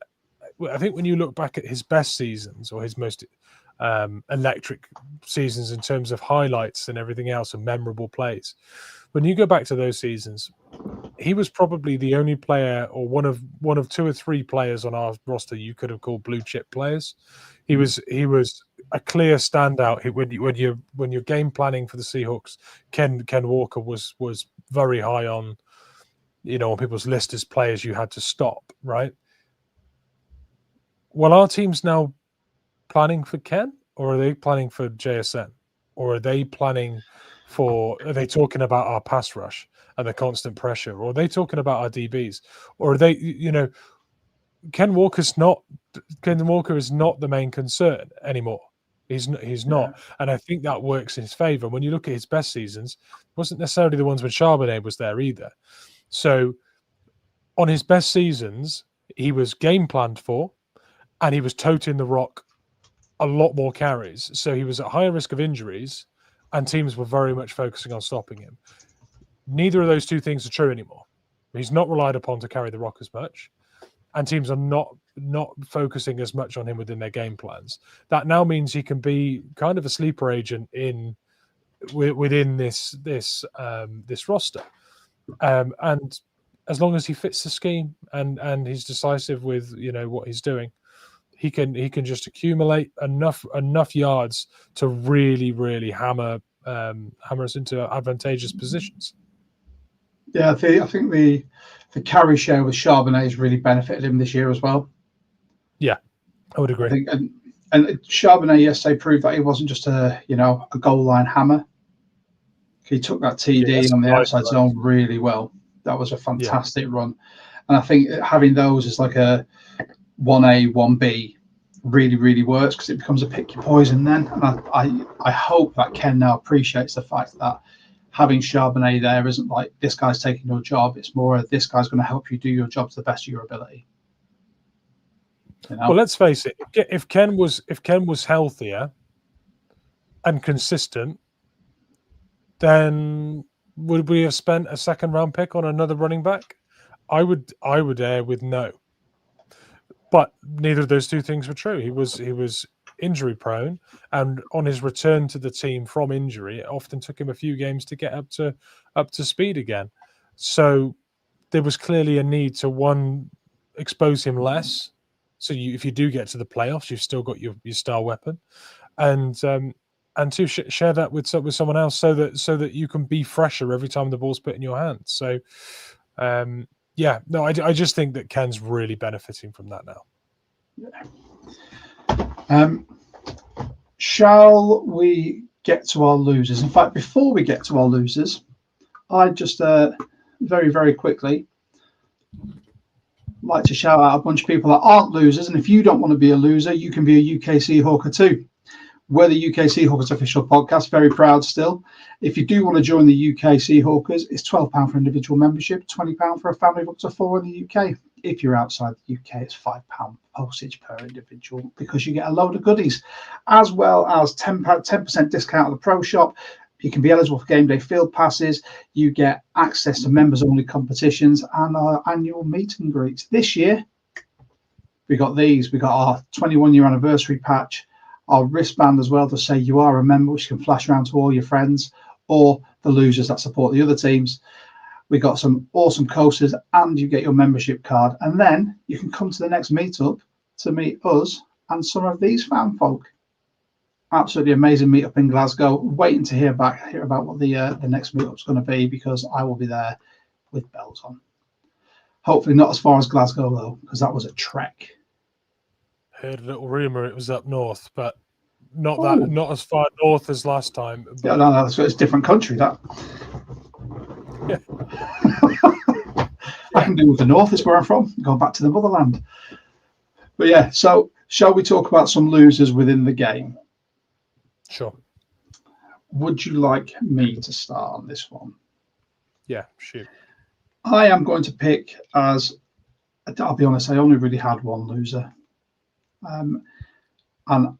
think when you look back at his best seasons or his most electric seasons in terms of highlights and everything else and memorable plays, when you go back to those seasons, he was probably the only player or one of 2 or 3 players on our roster you could have called blue chip players. He was a clear standout. When you're game planning for the Seahawks, Ken Walker was very high on people's list as players you had to stop, right? Well, our team's now planning for Ken, or are they planning for JSN, or are they talking about our pass rush and the constant pressure, or are they talking about our DBs, or are they, Ken Walker is not the main concern anymore. He's not, and I think that works in his favor. When you look at his best seasons, it wasn't necessarily the ones when Charbonnet was there either. So, on his best seasons, he was game planned for, and he was toting the rock a lot more carries. So he was at higher risk of injuries, and teams were very much focusing on stopping him. Neither of those two things are true anymore. He's not relied upon to carry the rock as much. and teams are not focusing as much on him within their game plans. That now means he can be kind of a sleeper agent within this roster, and as long as he fits the scheme and he's decisive with what he's doing, he can just accumulate enough yards to really hammer us into advantageous positions. Yeah, I think the carry share with Charbonnet has really benefited him this year as well. Yeah, I would agree. I think, and Charbonnet yesterday proved that he wasn't just a goal line hammer. He took that TD on the outside zone really well. That was a fantastic run. And I think having those as like a 1A, 1B really works, because it becomes a pick your poison then. And I hope that Ken now appreciates the fact that having Charbonnet there isn't like this guy's taking your job. It's more this guy's going to help you do your job to the best of your ability. Well, let's face it. If Ken was healthier and consistent, then would we have spent a second round pick on another running back? I would err with no. But neither of those two things were true. He was injury prone, and on his return to the team from injury, it often took him a few games to get up to speed again. So there was clearly a need to expose him less. So if you do get to the playoffs, you've still got your star weapon, and to share that with someone else, so that you can be fresher every time the ball's put in your hands. So, I just think that Ken's really benefiting from that now. Yeah. Shall we get to our losers? In fact, before we get to our losers, I'd just very quickly like to shout out a bunch of people that aren't losers. And if you don't want to be a loser, you can be a UK Seahawker too. We're the UK Seahawkers official podcast. Very proud still. If you do want to join the UK Seahawkers, it's £12 for individual membership, £20 for a family of up to 4 in the UK. If you're outside the UK, it's £5 postage per individual, because you get a load of goodies, as well as 10% discount at the Pro Shop. You can be eligible for game day field passes. You get access to members-only competitions and our annual meet and greets. This year, we got these. We got our 21-year anniversary patch, our wristband as well to say you are a member, which you can flash around to all your friends or the losers that support the other teams. We got some awesome coasters, and you get your membership card. And then you can come to the next meetup to meet us and some of these fan folk. Absolutely amazing meetup in Glasgow. Waiting to hear about what the next meetup's going to be, because I will be there with bells on. Hopefully not as far as Glasgow though, because that was a trek. Heard a little rumor it was up north, but not as far north as last time. But... Yeah, no, it's a different country. That. Yeah. I can do with the north. Is where I'm from. Go back to the motherland. But yeah, so shall we talk about some losers within the game? Sure. Would you like me to start on this one? Yeah, shoot. I am going to pick I'll be honest, I only really had one loser. And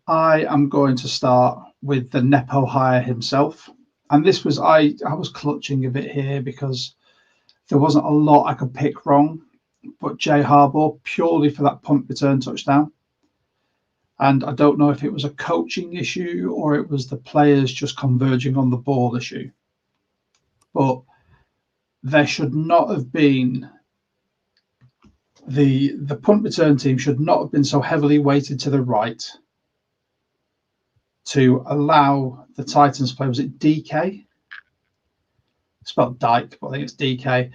I am going to start with the Nepo hire himself. And this was, I was clutching a bit here because there wasn't a lot I could pick wrong, but Jay Harbaugh, purely for that punt return touchdown. And I don't know if it was a coaching issue or it was the players just converging on the ball issue. But there should not have been, the punt return team should not have been so heavily weighted to the right to allow the Titans play. Was it DK? Spelled Dyke, but I think it's DK.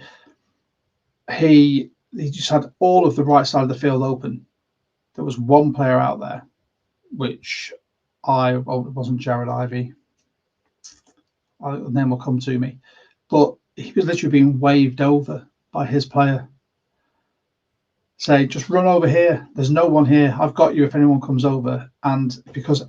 He just had all of the right side of the field open. There was one player out there, which it wasn't Jared Ivey. The name will come to me. But he was literally being waved over by his player. Say, just run over here. There's no one here. I've got you if anyone comes over. And because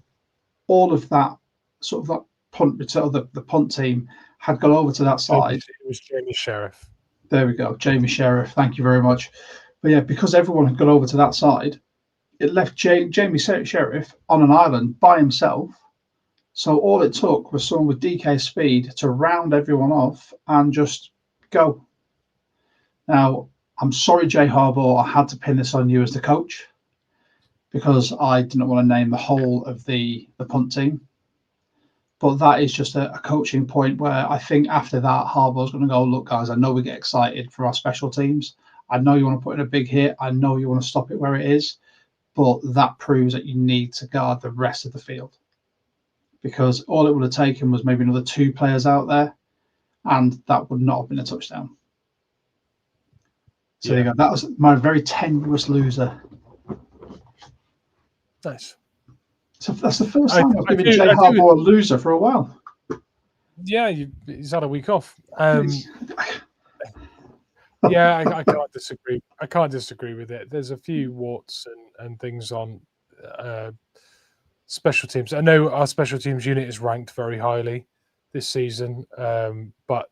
all of that sort of that punt return, the punt team had gone over to that side. It was Jamie Sheriff. There we go. Jamie Sheriff. Thank you very much. But yeah, because everyone had gone over to that side, it left Jamie Sheriff on an island by himself. So all it took was someone with DK speed to round everyone off and just go. Now, I'm sorry, Jay Harbaugh, I had to pin this on you as the coach because I didn't want to name the whole of the punt team. But that is just a coaching point where I think after that, Harbaugh's going to go, look, guys, I know we get excited for our special teams. I know you want to put in a big hit. I know you want to stop it where it is. But that proves that you need to guard the rest of the field. Because all it would have taken was maybe another 2 players out there, and that would not have been a touchdown. So there you go. That was my very tenuous loser. Nice. So that's the first time I've given Jay Harbaugh a loser for a while. Yeah, he's had a week off. Yeah, I can't disagree. I can't disagree with it. There's a few warts and things on special teams. I know our special teams unit is ranked very highly this season, but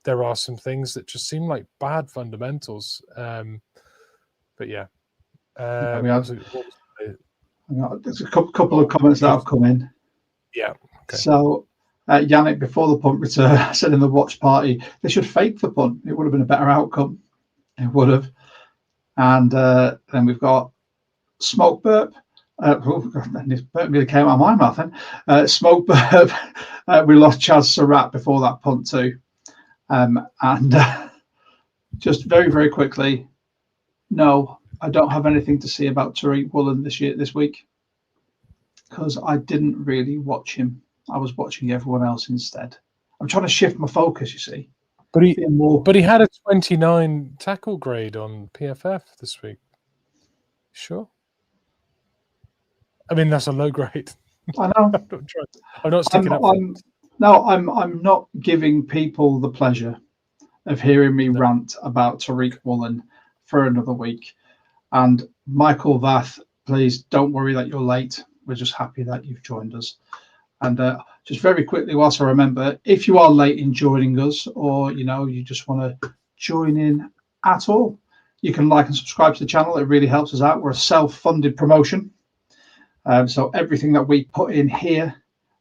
there are some things that just seem like bad fundamentals. But yeah, there's a couple of comments that have come in. Yeah. Okay. So, Yannick, before the punt return, said in the watch party, they should fake the punt. It would have been a better outcome. It would have. And then we've got Smoke Burp. This burp really came out of my mouth then. Smoke Burp. We lost Chaz Surratt before that punt too. And just very, very quickly, no, I don't have anything to say about Tariq Woolen this week because I didn't really watch him. I was watching everyone else instead. I'm trying to shift my focus, you see. But he had a 29 tackle grade on PFF this week. Sure. I mean, that's a low grade. I know. I'm not sticking up. I'm not giving people the pleasure of hearing me rant about Tariq Woolen for another week. And Michael Vath, please don't worry that you're late. We're just happy that you've joined us. And just very quickly, whilst I remember, if you are late in joining us, or you just want to join in at all, you can like and subscribe to the channel. It really helps us out. We're a self-funded promotion, so everything that we put in here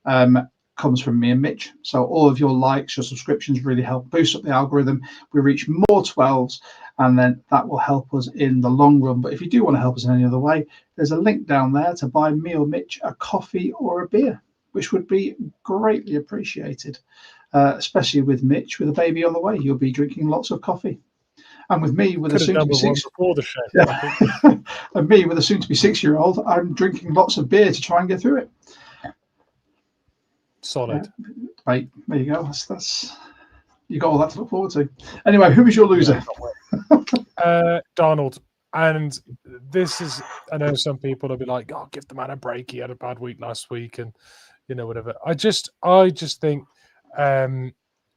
comes from me and Mitch. So all of your likes, your subscriptions really help boost up the algorithm. We reach more 12s, and then that will help us in the long run. But if you do want to help us in any other way, there's a link down there to buy me or Mitch a coffee or a beer, which would be greatly appreciated, especially with Mitch with a baby on the way. You'll be drinking lots of coffee. And with me with a soon-to-be and me with a soon-to-be 6-year-old, I'm drinking lots of beer to try and get through it. Solid. Right, there you go. That's you got all that to look forward to. Anyway, who was your loser? Darnold. And this is, I know some people will be like, "Oh, give the man a break. He had a bad week last week," and whatever. I just think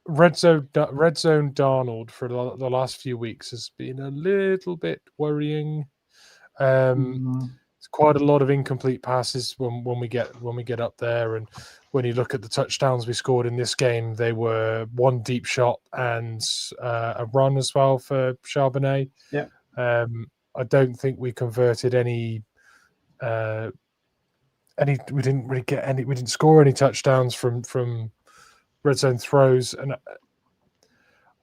red zone Darnold for the last few weeks has been a little bit worrying. It's quite a lot of incomplete passes when we get up there, and when you look at the touchdowns we scored in this game, they were one deep shot and a run as well for Charbonnet. Yeah. I don't think we converted any. We didn't really get any. We didn't score any touchdowns from red zone throws, and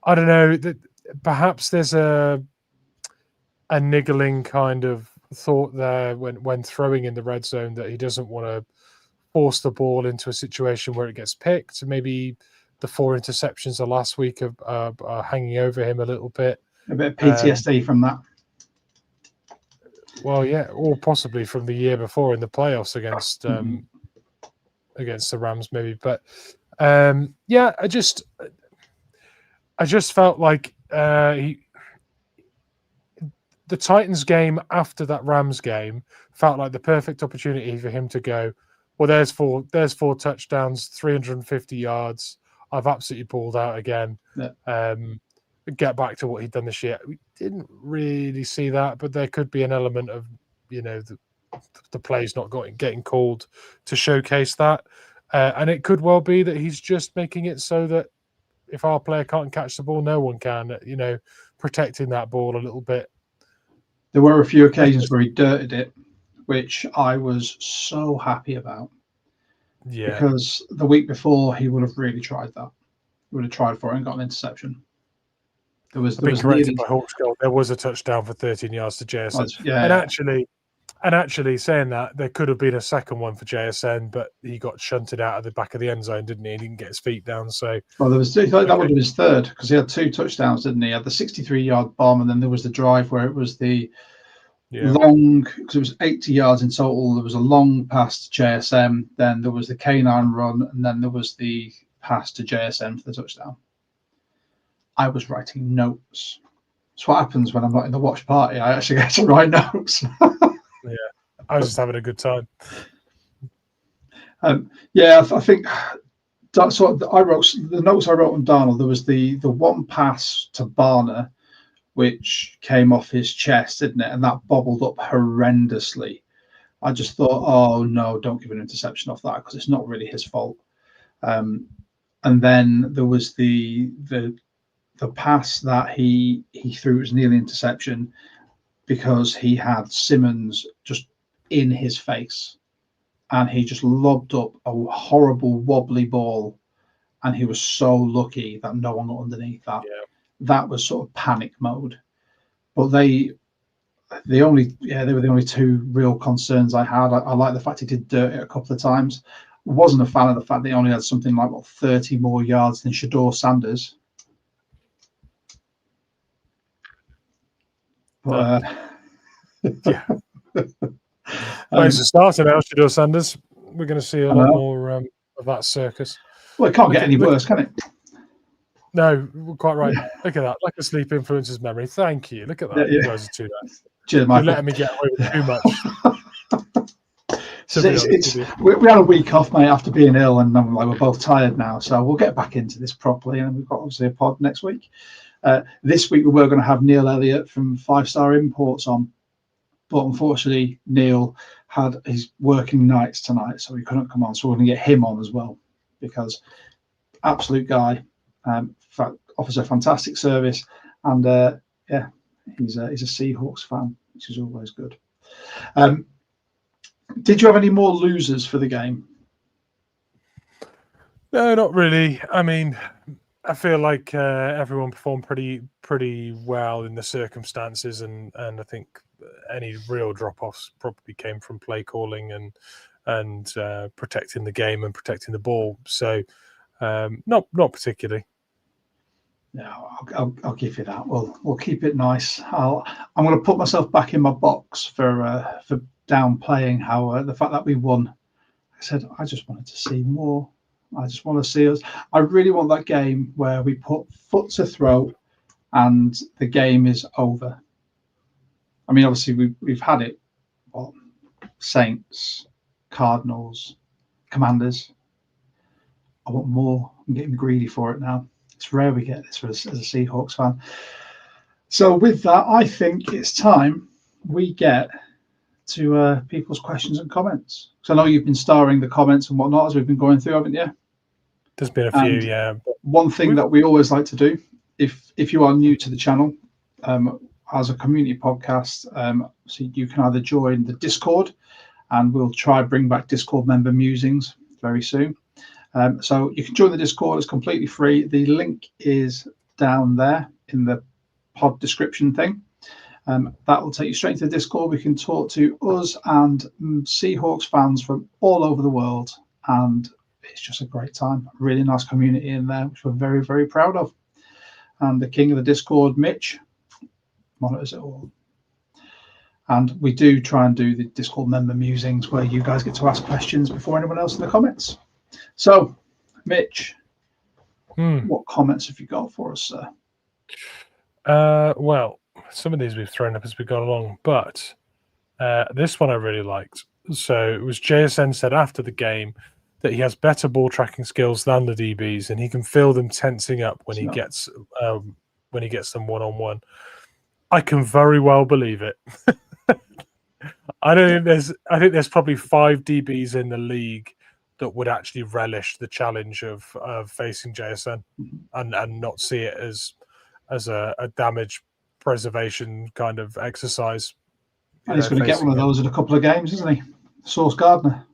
I don't know that perhaps there's a niggling kind of thought there when throwing in the red zone that he doesn't want to force the ball into a situation where it gets picked. Maybe the 4 interceptions of last week are hanging over him a little bit. A bit of PTSD from that. Well, yeah, or possibly from the year before in the playoffs against the Rams, maybe. But yeah, I just felt like the Titans game after that Rams game felt like the perfect opportunity for him to go, well, there's four touchdowns, 350 yards. I've absolutely pulled out again. Yeah. Get back to what he'd done this year. We didn't really see that, but there could be an element of, the plays not getting called to showcase that. And it could well be that he's just making it so that if our player can't catch the ball, no one can, protecting that ball a little bit. There were a few occasions where he dirted it, which I was so happy about. Yeah. Because the week before, he would have really tried that. He would have tried for it and got an interception. There was corrected nearly, by Hawks goal. There was a touchdown for 13 yards to JSN. yeah. And actually, saying that, there could have been a second one for JSN, but he got shunted out of the back of the end zone, didn't he? He didn't get his feet down. So, Well, that would have been his third because he had 2 touchdowns, didn't he? He had the 63-yard bomb, and then there was the drive where it was the long, because it was 80 yards in total. There was a long pass to JSN, then there was the canine run, and then there was the pass to JSN for the touchdown. I was writing notes. That's what happens when I'm not in the watch party. I actually get to write notes. yeah, I was just having a good time. I think so. I wrote the notes I wrote on Darnold. There was the one pass to Barner, which came off his chest, didn't it? And that bobbled up horrendously. I just thought, oh no, don't give an interception off that because it's not really his fault. And then there was the pass that he threw was nearly interception because he had Simmons just in his face, and he just lobbed up a horrible wobbly ball, and he was so lucky that no one got underneath that. Yeah. That was sort of panic mode. But they were the only 2 real concerns I had. I like the fact he did dirt it a couple of times. Wasn't a fan of the fact that he only had something like 30 more yards than Shador Sanders. But yeah. He's a starter now, Shador Sanders. We're going to see a lot more of that circus. Well, it can't get any worse, can it? No, quite right. Look at that. Like a sleep influences memory. Thank you. Look at that. You guys are too nice. Cheers, Michael. You're letting me get away with too much. We had a week off, mate, after being ill, and we're both tired now. So we'll get back into this properly, and we've got obviously a pod next week. This week we were going to have Neil Elliott from 5 Star Imports on, but unfortunately Neil had his working nights tonight, so he couldn't come on. So we're going to get him on as well, because absolute guy, offers a fantastic service, and he's a Seahawks fan, which is always good. Did you have any more losers for the game? No, not really. I mean, I feel like everyone performed pretty well in the circumstances, and I think any real drop-offs probably came from play calling and protecting the game and protecting the ball. So not particularly. Yeah, I'll give you that. We'll keep it nice. I'm going to put myself back in my box for downplaying how the fact that we won. I said I just wanted to see more. I just want to see us. I really want that game where we put foot to throat and the game is over. I mean, obviously we've had it. Well, Saints, Cardinals, Commanders. I want more. I'm getting greedy for it now. It's rare we get this as a Seahawks fan. So with that, I think it's time we get to people's questions and comments. So I know you've been starring the comments and whatnot as we've been going through, haven't you? There's been a few, yeah. One thing that we always like to do, if you are new to the channel, as a community podcast, so you can either join the Discord, and we'll try bring back Discord member musings very soon. So you can join the Discord. It's completely free. The link is down there in the pod description thing. That will take you straight to the Discord. We can talk to us and Seahawks fans from all over the world, and it's just a great time. A really nice community in there, which we're very, very proud of. And the king of the Discord, Mitch, monitors it all. And we do try and do the Discord member musings where you guys get to ask questions before anyone else in the comments. So, Mitch, what comments have you got for us, sir? Well, some of these we've thrown up as we got along, but this one I really liked. So it was JSN said after the game that he has better ball tracking skills than the DBs, and he can feel them tensing up when he gets them one-on-one. I can very well believe it. I think there's probably 5 DBs in the league that would actually relish the challenge of facing JSN and not see it as a damage preservation kind of exercise. And he's going to get one of those in a couple of games, isn't he? Sauce Gardner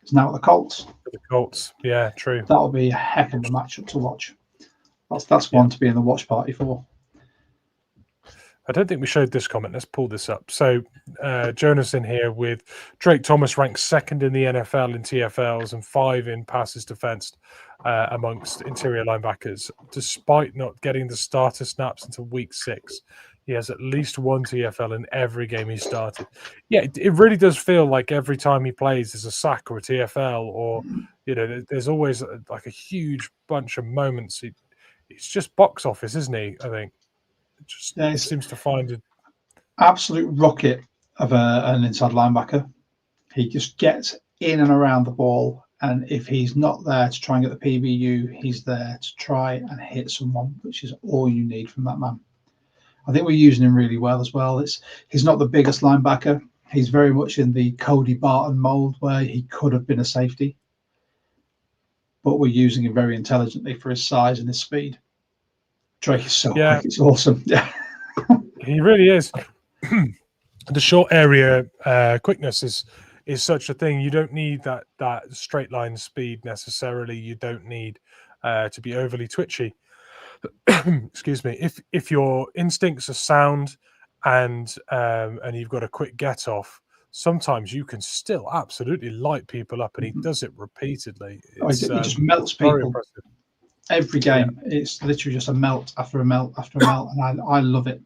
is now at the Colts. The Colts, yeah, true. That'll be a heck of a matchup to watch. That's one to be in the watch party for. I don't think we showed this comment. Let's pull this up. So Jonas in here with Drake Thomas ranked second in the NFL in TFLs and 5 in passes defensed amongst interior linebackers, despite not getting the starter snaps until week 6. He has at least 1 TFL in every game he started. Yeah, it really does feel like every time he plays, there's a sack or a TFL, or there's always like a huge bunch of moments. It's just box office, isn't he? I think. It seems to find an absolute rocket of an inside linebacker. He just gets in and around the ball, and if he's not there to try and get the PBU, he's there to try and hit someone, which is all you need from that man. I think we're using him really well as well. He's not the biggest linebacker. He's very much in the Cody Barton mold where he could have been a safety, but we're using him very intelligently for his size and his speed. Drake is so quick; it's awesome. Yeah. He really is. The short area quickness is such a thing. You don't need that straight line speed necessarily. You don't need to be overly twitchy. Excuse me. If your instincts are sound and you've got a quick get off, sometimes you can still absolutely light people up, and he does it repeatedly. He just melts people. Every game, it's literally just a melt after a melt after a melt, and I love it.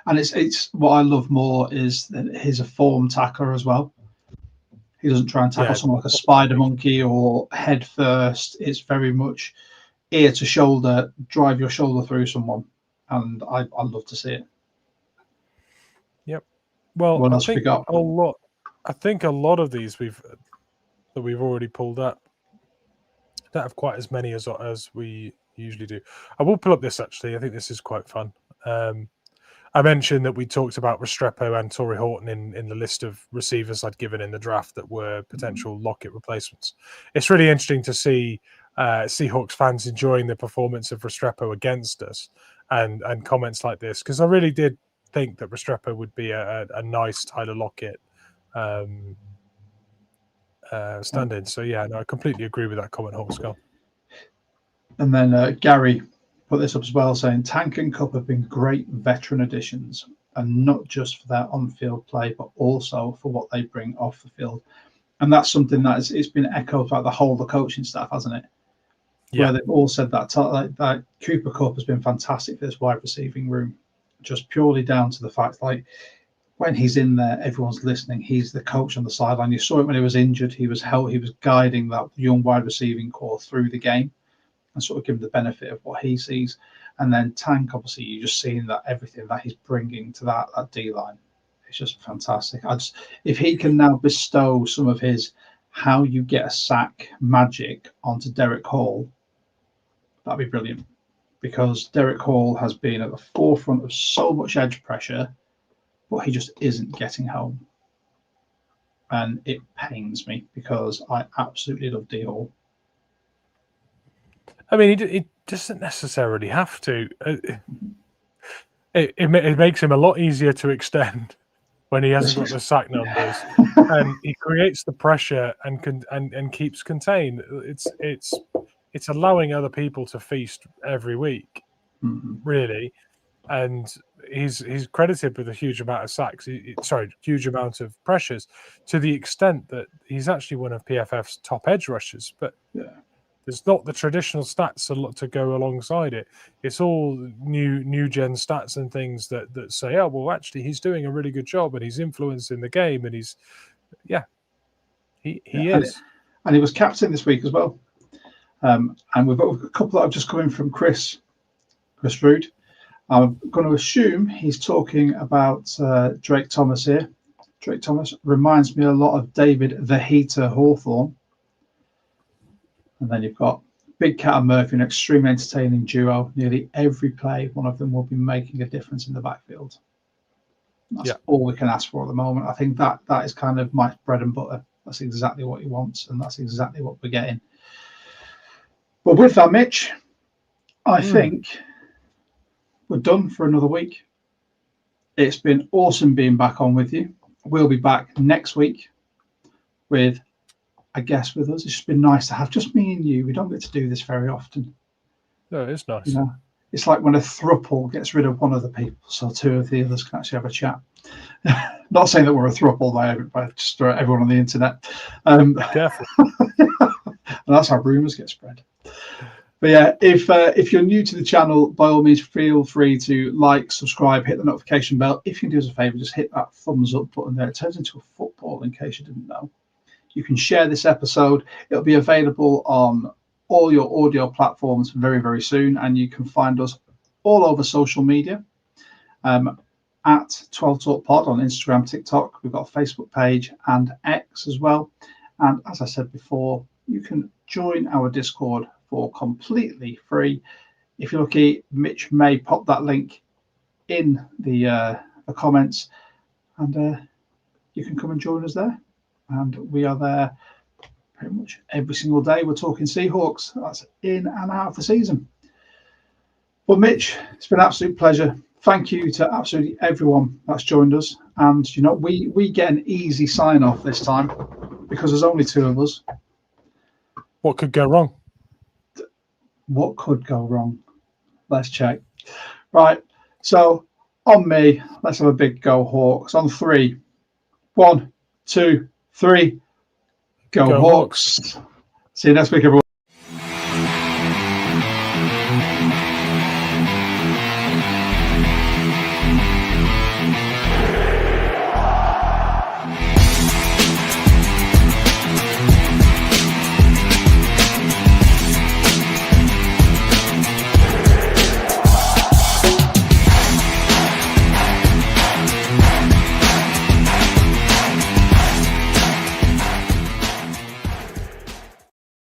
And it's what I love more is that he's a form tackler as well. He doesn't try and tackle someone like a spider monkey or head first. It's very much ear to shoulder, drive your shoulder through someone, and I love to see it. Yep. Well, what else we got? I think a lot of these we've already pulled up. Don't have quite as many as we usually do. I will pull up this actually. I think this is quite fun. I mentioned that we talked about Restrepo and Torrey Horton in the list of receivers I'd given in the draft that were potential Lockett replacements. It's really interesting to see Seahawks fans enjoying the performance of Restrepo against us and comments like this, because I really did think that Restrepo would be a nice Tyler Lockett stand-in. So yeah, no, I completely agree with that comment, Hortskull. And then Gary put this up as well, saying Tank and Cup have been great veteran additions, and not just for their on-field play, but also for what they bring off the field. And that's something that it's been echoed throughout the whole of the coaching staff, hasn't it? Yeah. Where they've all said that Cooper Cup has been fantastic for this wide receiving room, just purely down to the fact when he's in there, everyone's listening. He's the coach on the sideline. You saw it when he was injured. He was guiding that young wide receiving core through the game and sort of give him the benefit of what he sees. And then Tank, obviously, you're just seeing that everything that he's bringing to that D line. It's just fantastic. If he can now bestow some of his how you get a sack magic onto Derek Hall, that'd be brilliant. Because Derek Hall has been at the forefront of so much edge pressure, but he just isn't getting home. And it pains me because I absolutely love D Hall. I mean, it doesn't necessarily have to. It makes him a lot easier to extend when he hasn't got the sack numbers, and he creates the pressure and keeps contained. It's allowing other people to feast every week, really, and he's credited with a huge amount of sacks. Huge amount of pressures, to the extent that he's actually one of PFF's top edge rushers. But there's not the traditional stats to go alongside it. It's all new gen stats and things that say, oh well, actually he's doing a really good job and he's influencing the game, and he is. And he was captain this week as well. And we've got a couple that have just come in from Chris Rood. I'm going to assume he's talking about Drake Thomas here. Drake Thomas reminds me a lot of David the Heater Hawthorne. And then you've got Big Cat and Murphy, an extremely entertaining duo. Nearly every play, one of them will be making a difference in the backfield. That's all we can ask for at the moment. I think that is kind of my bread and butter. That's exactly what he wants, and that's exactly what we're getting. But with that, Mitch, I think we're done for another week. It's been awesome being back on with you. We'll be back next week with a guest with us. It's just been nice to have just me and you. We don't get to do this very often. No, it's nice. it's like when a throuple gets rid of one of the people, so two of the others can actually have a chat. Not saying that we're a throuple by just throw everyone on the internet. Careful. And that's how rumours get spread. But yeah, if you're new to the channel, by all means, feel free to like, subscribe, hit the notification bell. If you can do us a favour, just hit that thumbs up button there. It turns into a football, in case you didn't know. You can share this episode. It'll be available on all your audio platforms very, very soon. And you can find us all over social media at 12 Talk Pod on Instagram, TikTok. We've got a Facebook page and X as well. And as I said before, you can join our Discord for completely free. If you're lucky, Mitch may pop that link in the comments, and you can come and join us there. And we are there pretty much every single day. We're talking Seahawks. That's in and out of the season. Well, Mitch, it's been an absolute pleasure. Thank you to absolutely everyone that's joined us. And, you know, we get an easy sign off this time because there's only two of us. What could go wrong? What could go wrong? Let's check. Right. So on me, let's have a big go, Hawks. On 3. 1, 2, 3. Go Hawks. See you next week, everyone.